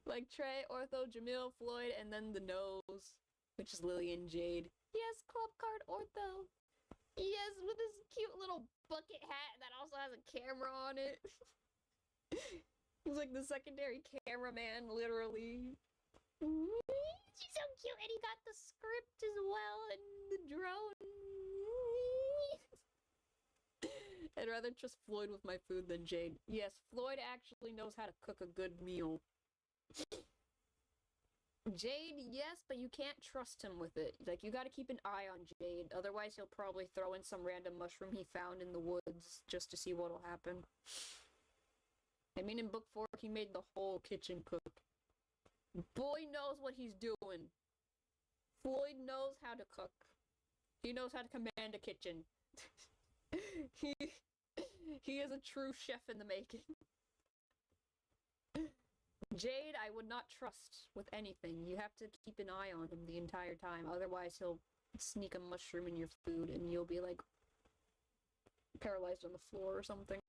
Like Trey, Ortho, Jamil, Floyd, and then the nose, which is Lily and Jade. Yes, club card Ortho. Yes, with his cute little bucket hat that also has a camera on it. He's like the secondary cameraman, literally. She's so cute, and he got the script as well, and the drone. I'd rather trust Floyd with my food than Jade. Yes, Floyd actually knows how to cook a good meal. Jade, yes, but you can't trust him with it. Like, you gotta keep an eye on Jade, otherwise he'll probably throw in some random mushroom he found in the woods just to see what'll happen. I mean, in book 4, he made the whole kitchen cook. Boy knows what he's doing. Floyd knows how to cook. He knows how to command a kitchen. He is a true chef in the making. Jade, I would not trust with anything. You have to keep an eye on him the entire time, otherwise he'll sneak a mushroom in your food and you'll be like paralyzed on the floor or something.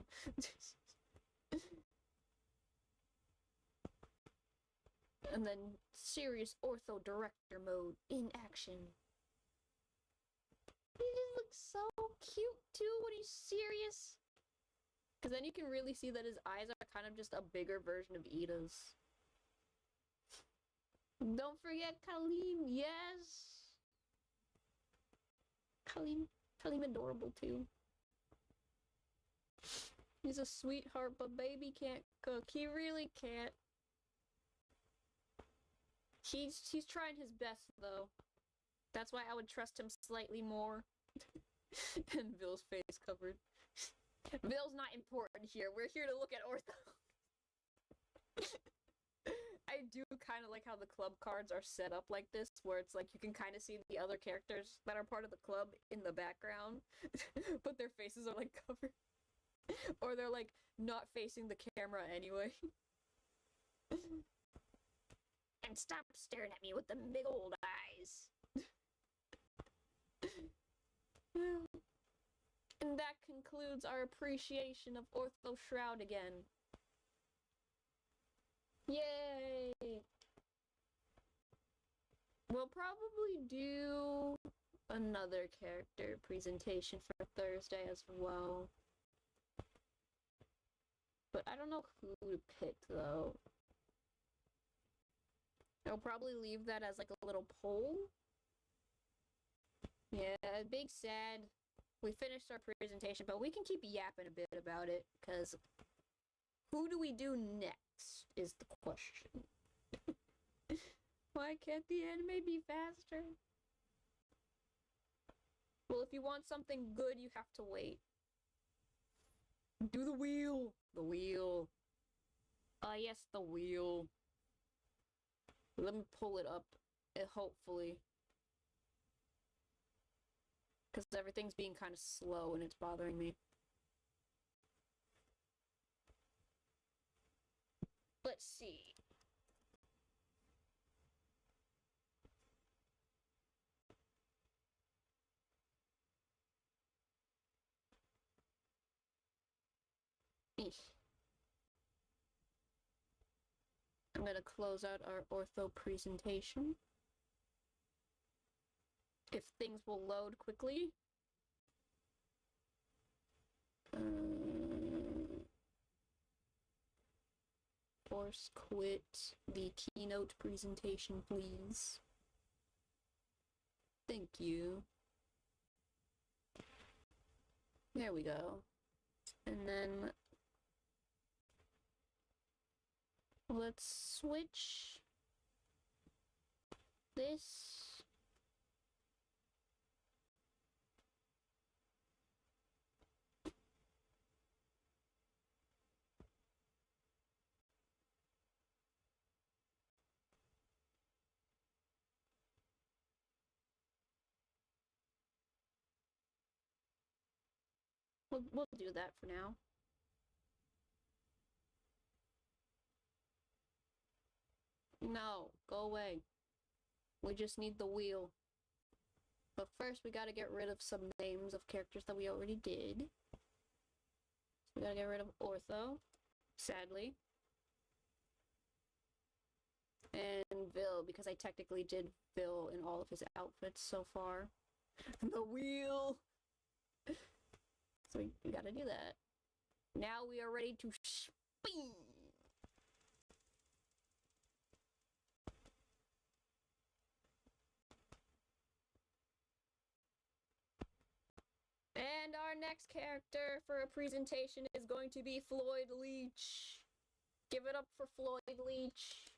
And then serious Ortho director mode in action. He just looks so cute too when he's serious. Because then you can really see that his eyes are kind of just a bigger version of Ida's. Don't forget Kaleem, yes! Kaleem adorable too. He's a sweetheart, but baby can't cook. He really can't. He's trying his best, though. That's why I would trust him slightly more. And Vill's face covered. Vill's not important here. We're here to look at Ortho. I do kind of like how the club cards are set up like this, where it's like you can kind of see the other characters that are part of the club in the background, but their faces are like covered. Or they're like not facing the camera anyway. And stop staring at me with them big old eyes. concludes our appreciation of Ortho Shroud again. Yay! We'll probably do another character presentation for Thursday as well. But I don't know who to pick, though. I'll probably leave that as like a little poll. Yeah, big sad. We finished our presentation, but we can keep yapping a bit about it, because who do we do next is the question. Why can't the anime be faster? Well, if you want something good, you have to wait. Do the wheel! The wheel. Yes, the wheel. Let me pull it up, hopefully. Because everything's being kind of slow and it's bothering me. Let's see. I'm gonna close out our ortho presentation. If things will load quickly. Force quit the keynote presentation, please. Thank you. There we go. And then let's switch this. We'll do that for now. No, go away. We just need the wheel. But first, we gotta get rid of some names of characters that we already did. So we gotta get rid of Ortho, sadly. And Vil, because I technically did Vil in all of his outfits so far. The wheel! So we gotta do that. Now we are ready to spin! And our next character for a presentation is going to be Floyd Leach. Give it up for Floyd Leach.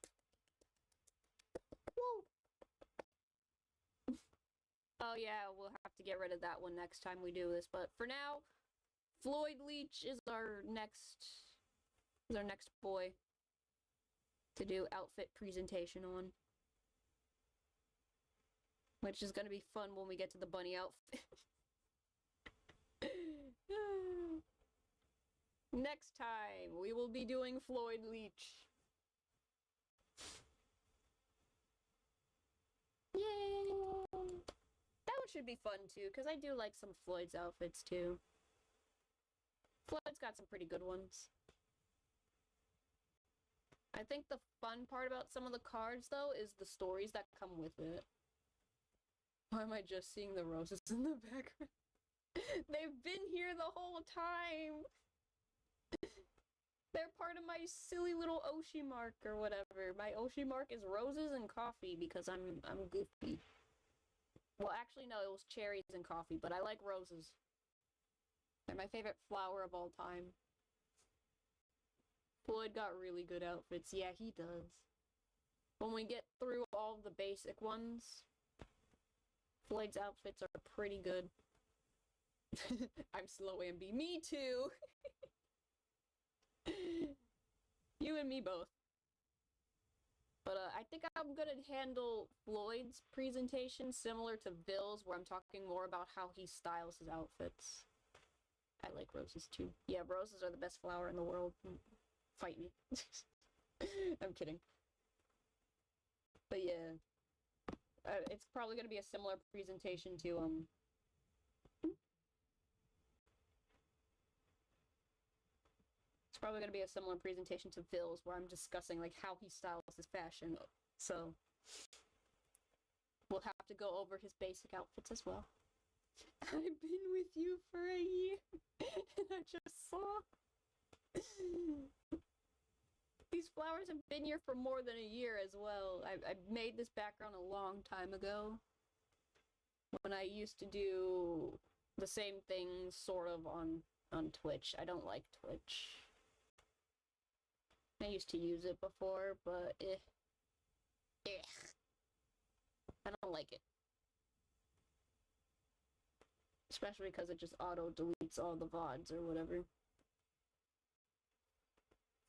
Woo! Oh yeah, we'll have to get rid of that one next time we do this, but for now, Floyd Leach is our next boy to do outfit presentation on. Which is gonna be fun when we get to the bunny outfit. Next time, we will be doing Floyd Leach. Yay! That one should be fun too, because I do like some Floyd's outfits too. Floyd's got some pretty good ones. I think the fun part about some of the cards, though, is the stories that come with it. Why am I just seeing the roses in the background? They've been here the whole time! They're part of my silly little Oshi mark or whatever. My Oshi mark is roses and coffee because I'm goofy. Well, actually, no, it was cherries and coffee, but I like roses. They're my favorite flower of all time. Floyd got really good outfits. Yeah, he does. When we get through all the basic ones, Floyd's outfits are pretty good. I'm slow, Ambi. Me too! You and me both. But I think I'm gonna handle Floyd's presentation similar to Vil's, where I'm talking more about how he styles his outfits. I like roses too. Yeah, roses are the best flower in the world. Fight me. I'm kidding. But yeah. It's probably gonna be a similar presentation to, Probably gonna be a similar presentation to Phil's, where I'm discussing like how he styles his fashion. So we'll have to go over his basic outfits as well. I've been with you for a year, and I just saw these flowers have been here for more than a year as well. I made this background a long time ago when I used to do the same thing sort of on Twitch. I don't like Twitch. I used to use it before, but I don't like it. Especially because it just auto-deletes all the VODs or whatever.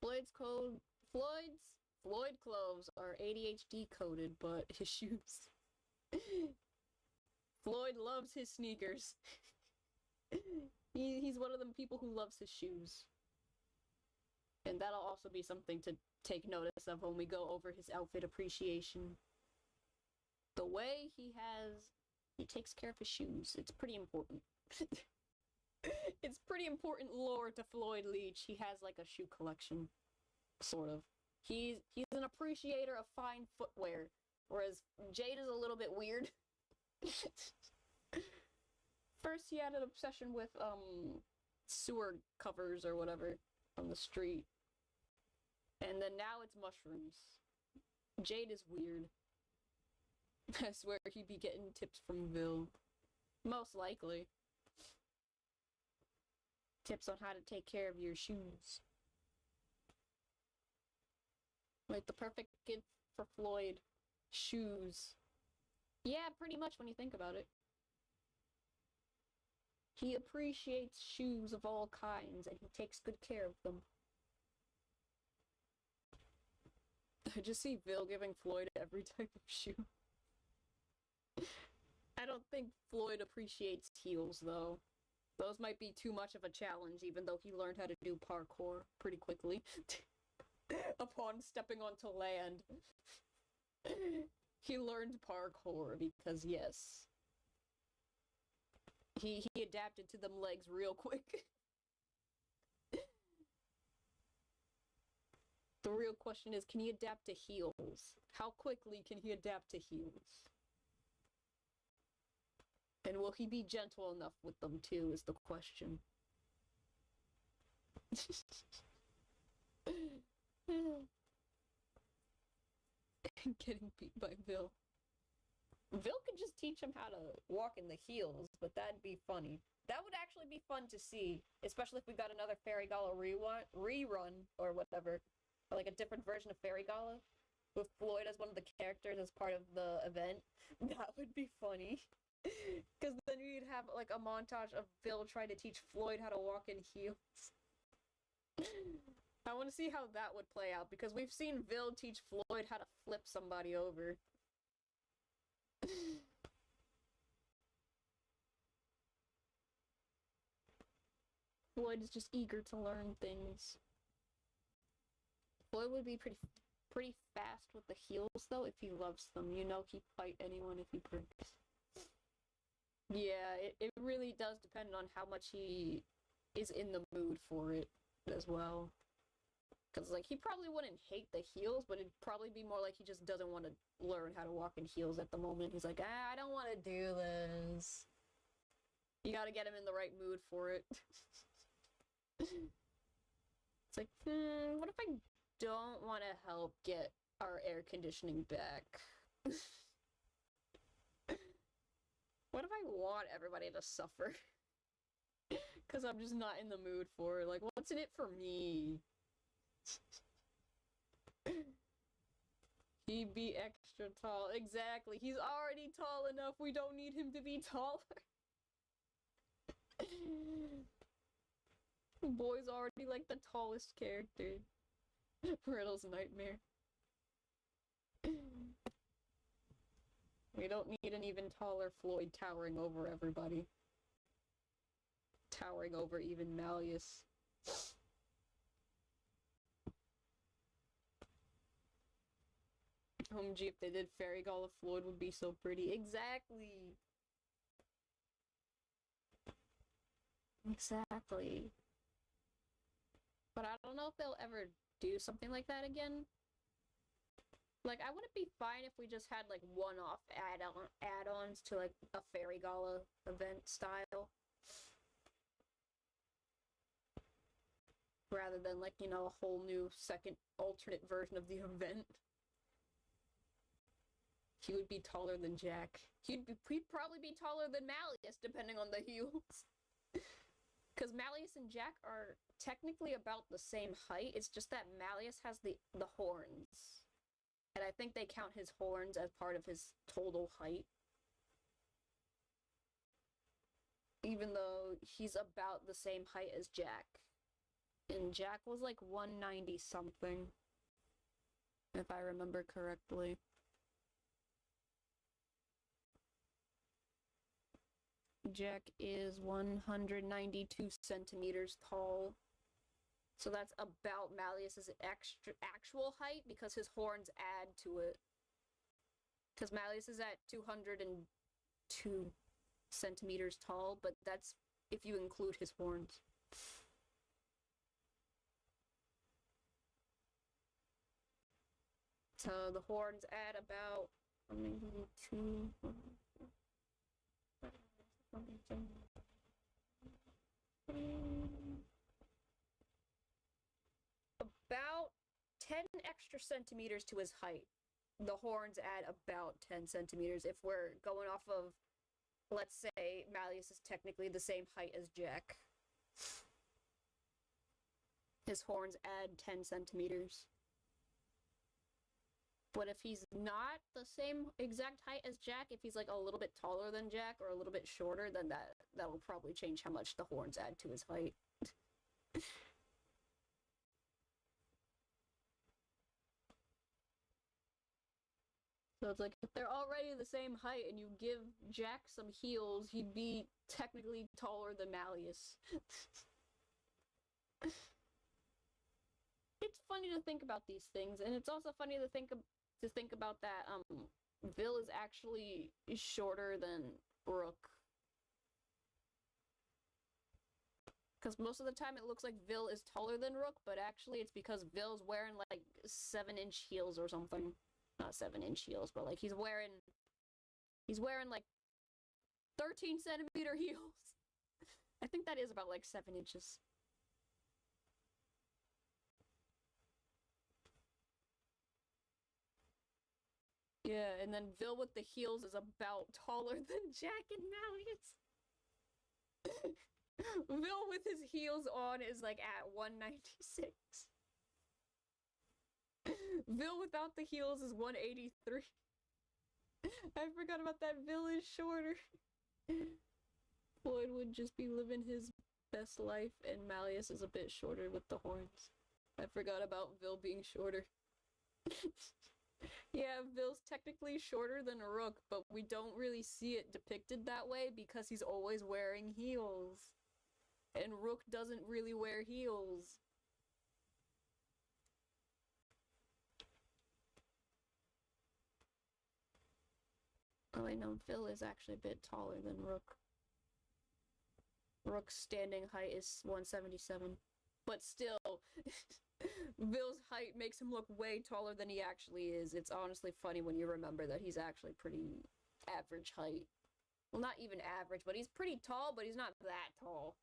Floyd clothes are ADHD coded, but his shoes. Floyd loves his sneakers. He's one of them people who loves his shoes. And that'll also be something to take notice of when we go over his outfit appreciation. The way he takes care of his shoes. It's pretty important. It's pretty important lore to Floyd Leach. He has like a shoe collection. Sort of. He's an appreciator of fine footwear. Whereas Jade is a little bit weird. First he had an obsession with sewer covers or whatever on the street. And then now it's mushrooms. Jade is weird. I swear he'd be getting tips from Vil. Most likely. Tips on how to take care of your shoes. Like the perfect gift for Floyd. Shoes. Yeah, pretty much when you think about it. He appreciates shoes of all kinds, and he takes good care of them. I just see Vil giving Floyd every type of shoe. I don't think Floyd appreciates heels, though. Those might be too much of a challenge, even though he learned how to do parkour pretty quickly. Upon stepping onto land. He learned parkour because, yes. He adapted to them legs real quick. The real question is, can he adapt to heels? How quickly can he adapt to heels? And will he be gentle enough with them too, is the question. Getting beat by Vil. Vil could just teach him how to walk in the heels, but that'd be funny. That would actually be fun to see, especially if we got another Fairy Gala rerun or whatever. Or like a different version of Fairy Gala with Floyd as one of the characters as part of the event. That would be funny. Because then we'd have like a montage of Vil trying to teach Floyd how to walk in heels. I want to see how that would play out, because we've seen Vil teach Floyd how to flip somebody over. Floyd is just eager to learn things. Floyd would be pretty fast with the heels, though, if he loves them. You know he'd fight anyone if he breaks. Yeah, it really does depend on how much he is in the mood for it as well. Because, like, he probably wouldn't hate the heels, but it'd probably be more like he just doesn't want to learn how to walk in heels at the moment. He's like, I don't want to do this. You gotta get him in the right mood for it. It's like, what if I don't want to help get our air conditioning back? What if I want everybody to suffer? Because I'm just not in the mood for it. Like, what's in it for me? He'd be extra tall. Exactly. He's already tall enough. We don't need him to be taller. Boy's already like the tallest character. Riddle's nightmare. We don't need an even taller Floyd towering over everybody. Towering over even Malleus. OMG, if they did Fairy Gala, Floyd would be so pretty. Exactly! Exactly. But I don't know if they'll ever do something like that again. Like, I wouldn't be fine if we just had, like, one-off add-ons to, like, a Fairy Gala event style. Rather than, like, you know, a whole new second alternate version of the event. He would be taller than Jack. He'd probably be taller than Malleus, depending on the heels. Because Malleus and Jack are technically about the same height. It's just that Malleus has the horns. And I think they count his horns as part of his total height. Even though he's about the same height as Jack. And Jack was like 190 something. If I remember correctly. Jack is 192 centimeters tall. So that's about Malleus's actual height because his horns add to it. Because Malleus is at 202 centimeters tall, but that's if you include his horns. So the horns add about about 10 extra centimeters to his height. The horns add about 10 centimeters if we're going off of, let's say, Malleus is technically the same height as Jack. His horns add 10 centimeters. But if he's not the same exact height as Jack, if he's like a little bit taller than Jack or a little bit shorter, then that'll probably change how much the horns add to his height. So it's like, if they're already the same height and you give Jack some heels, he'd be technically taller than Malleus. It's funny to think about these things, and it's also funny to think about that Vil is actually shorter than Rook. Because most of the time it looks like Vil is taller than Rook, but actually it's because Vil's wearing like 7-inch heels or something. Not 7-inch heels, but like he's wearing like 13 centimeter heels. I think that is about like 7 inches. Yeah, and then Vil with the heels is about taller than Jack and Malleus. Vil with his heels on is like at 196. Vil without the heels is 183. I forgot about that. Vil is shorter. Floyd would just be living his best life, and Malleus is a bit shorter with the horns. I forgot about Vil being shorter. Yeah, Vil's technically shorter than Rook, but we don't really see it depicted that way because he's always wearing heels. And Rook doesn't really wear heels. Oh wait, no, Vil is actually a bit taller than Rook. Rook's standing height is 177. But still, Vil's height makes him look way taller than he actually is. It's honestly funny when you remember that he's actually pretty average height. Well, not even average, but he's pretty tall, but he's not that tall.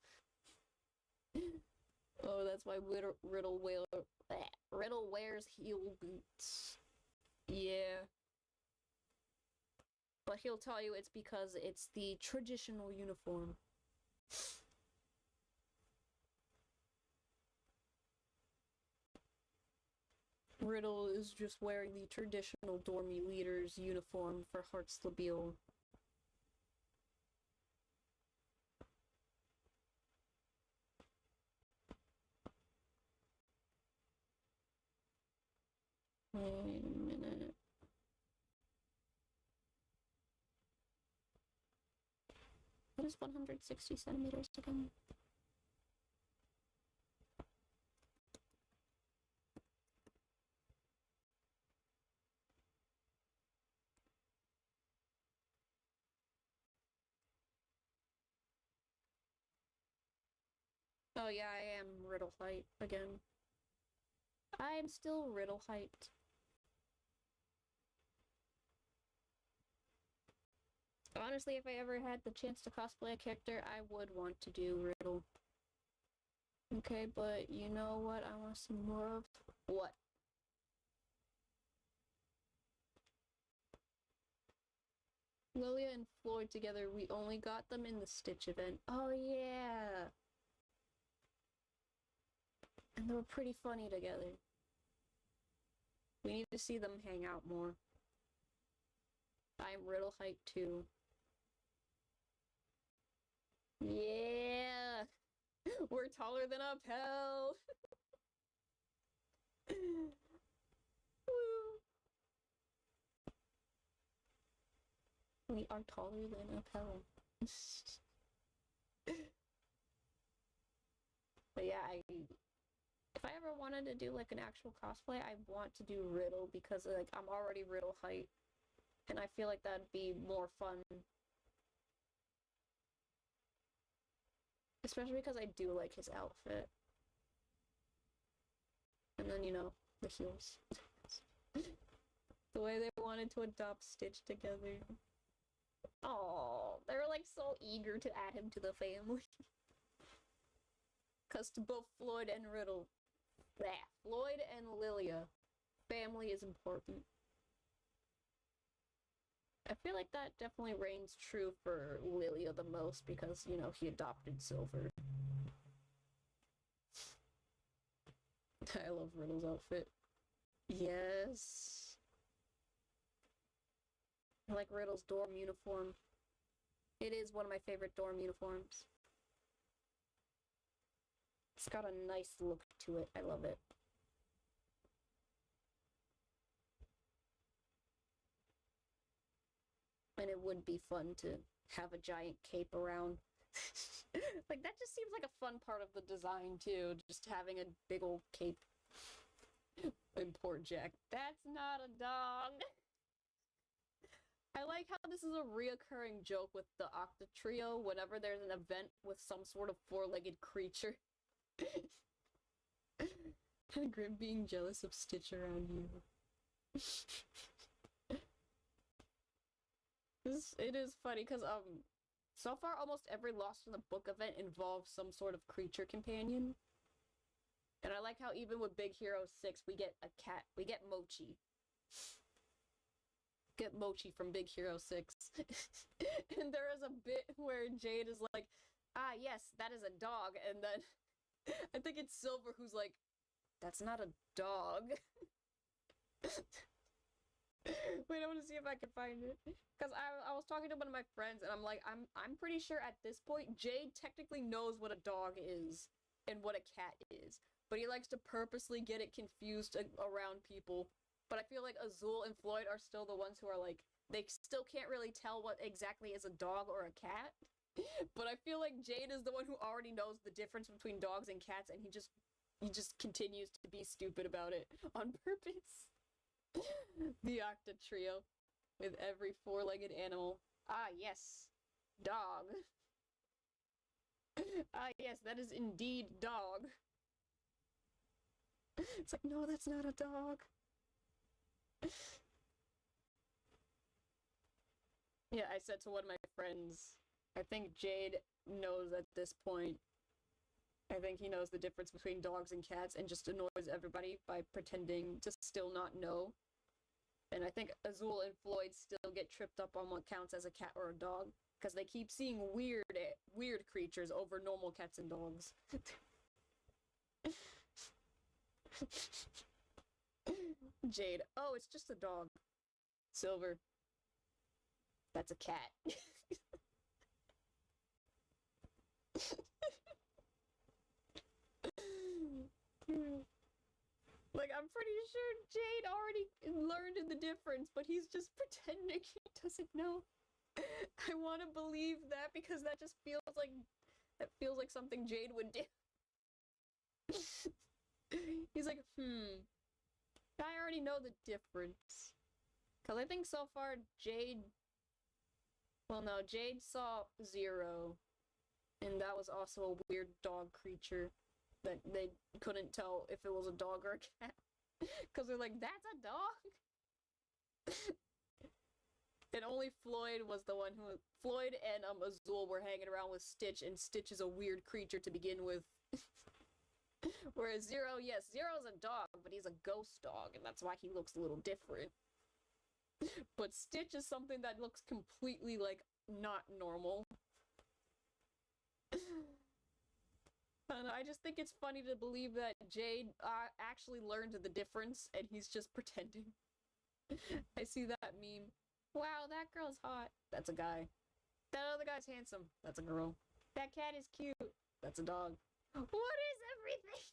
Oh, that's why Riddle wears heel boots. Yeah. But he'll tell you it's because it's the traditional uniform. Riddle is just wearing the traditional Dormy leader's uniform for Heartslabile. Wait a minute. What is 160 centimeters again? Oh Oh yeah, I am riddle height again. I am still riddle height. Honestly, if I ever had the chance to cosplay a character, I would want to do riddle. Okay, but you know what I want to see more of? What? Lilia and Floyd together, we only got them in the Stitch event. Oh yeah! And they were pretty funny together. We need to see them hang out more. I'm riddle height too. Yeah! We're taller than a Pell! We are taller than a Pell. But yeah, if I ever wanted to do like an actual cosplay, I want to do Riddle because like I'm already Riddle height, and I feel like that'd be more fun. Especially because I do like his outfit. And then, you know, the heels. The way they wanted to adopt Stitch together. Oh, they were like so eager to add him to the family. Because to both Floyd and Riddle, Floyd and Lilia, family is important. I feel like that definitely reigns true for Lilia the most because, you know, he adopted Silver. I love Riddle's outfit. Yes. I like Riddle's dorm uniform. It is one of my favorite dorm uniforms. It's got a nice look to it. I love it. And it would be fun to have a giant cape around. Like, that just seems like a fun part of the design, too. Just having a big old cape. And poor Jack. That's not a dog! I like how this is a reoccurring joke with the Octa Trio whenever there's an event with some sort of four-legged creature. Grim being jealous of Stitch around you. It is funny because so far almost every Lost in the Book event involves some sort of creature companion. And I like how even with Big Hero 6 we get a cat. We get Mochi. Get Mochi from Big Hero 6. And there is a bit where Jade is like, ah yes, that is a dog, and then I think it's Silver who's like, that's not a dog. Wait, I want to see if I can find it. Because I was talking to one of my friends, and I'm like, I'm pretty sure at this point, Jade technically knows what a dog is and what a cat is. But he likes to purposely get it confused around people. But I feel like Azul and Floyd are still the ones who are like, they still can't really tell what exactly is a dog or a cat. But I feel like Jade is the one who already knows the difference between dogs and cats, and he just continues to be stupid about it on purpose. The Octa Trio with every four-legged animal. Ah, yes. Dog. Ah, yes, that is indeed dog. It's like, no, that's not a dog. Yeah, I said to one of my friends, I think Jade knows at this point. I think he knows the difference between dogs and cats and just annoys everybody by pretending to still not know. And I think Azul and Floyd still get tripped up on what counts as a cat or a dog because they keep seeing weird creatures over normal cats and dogs. Jade, oh, it's just a dog. Silver, that's a cat. Like, I'm pretty sure Jade already learned the difference, but he's just pretending he doesn't know. I want to believe that because that feels like something Jade would do. He's like, I already know the difference. Because I think so far Jade... Well, no, Jade saw Zero. And that was also a weird dog creature that they couldn't tell if it was a dog or a cat. Because they're like, that's a dog? And only Floyd was the one who... Floyd and Azul were hanging around with Stitch, and Stitch is a weird creature to begin with. Whereas Zero, yes, Zero's a dog, but he's a ghost dog, and that's why he looks a little different. But Stitch is something that looks completely, like, not normal. And I just think it's funny to believe that Jade actually learned the difference, and he's just pretending. I see that meme. Wow, that girl's hot. That's a guy. That other guy's handsome. That's a girl. That cat is cute. That's a dog. What is everything?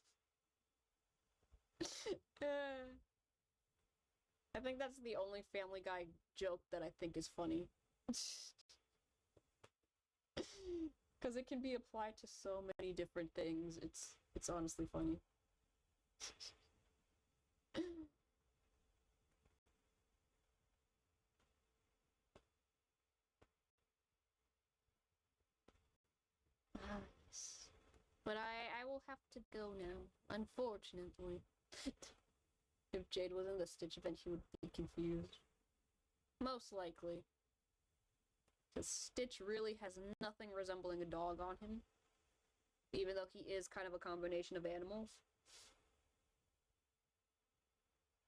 I think that's the only Family Guy joke that I think is funny. Because it can be applied to so many different things. It's honestly funny. Yes. But I will have to go now, unfortunately. If Jade was in the Stitch event, he would be confused. Most likely. Because Stitch really has nothing resembling a dog on him. Even though he is kind of a combination of animals.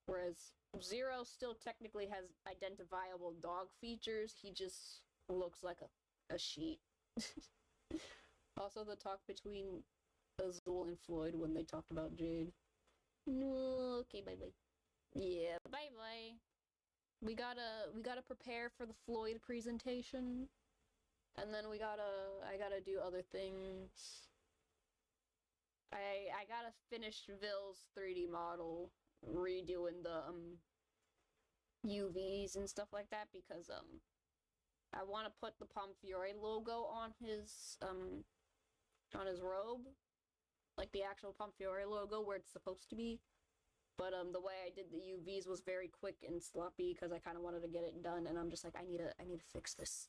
Whereas Zero still technically has identifiable dog features, he just looks like a sheep. Also, the talk between Azul and Floyd when they talked about Jade. No, okay, bye-bye. Yeah, bye-bye. We gotta prepare for the Floyd presentation. And then I gotta do other things. I gotta finish Vill's 3D model, redoing the, UVs and stuff like that, because, I want to put the Pomfiore logo on his robe. Like the actual Pomfiore logo where it's supposed to be. But, the way I did the UVs was very quick and sloppy because I kind of wanted to get it done, and I'm just like, I need to fix this.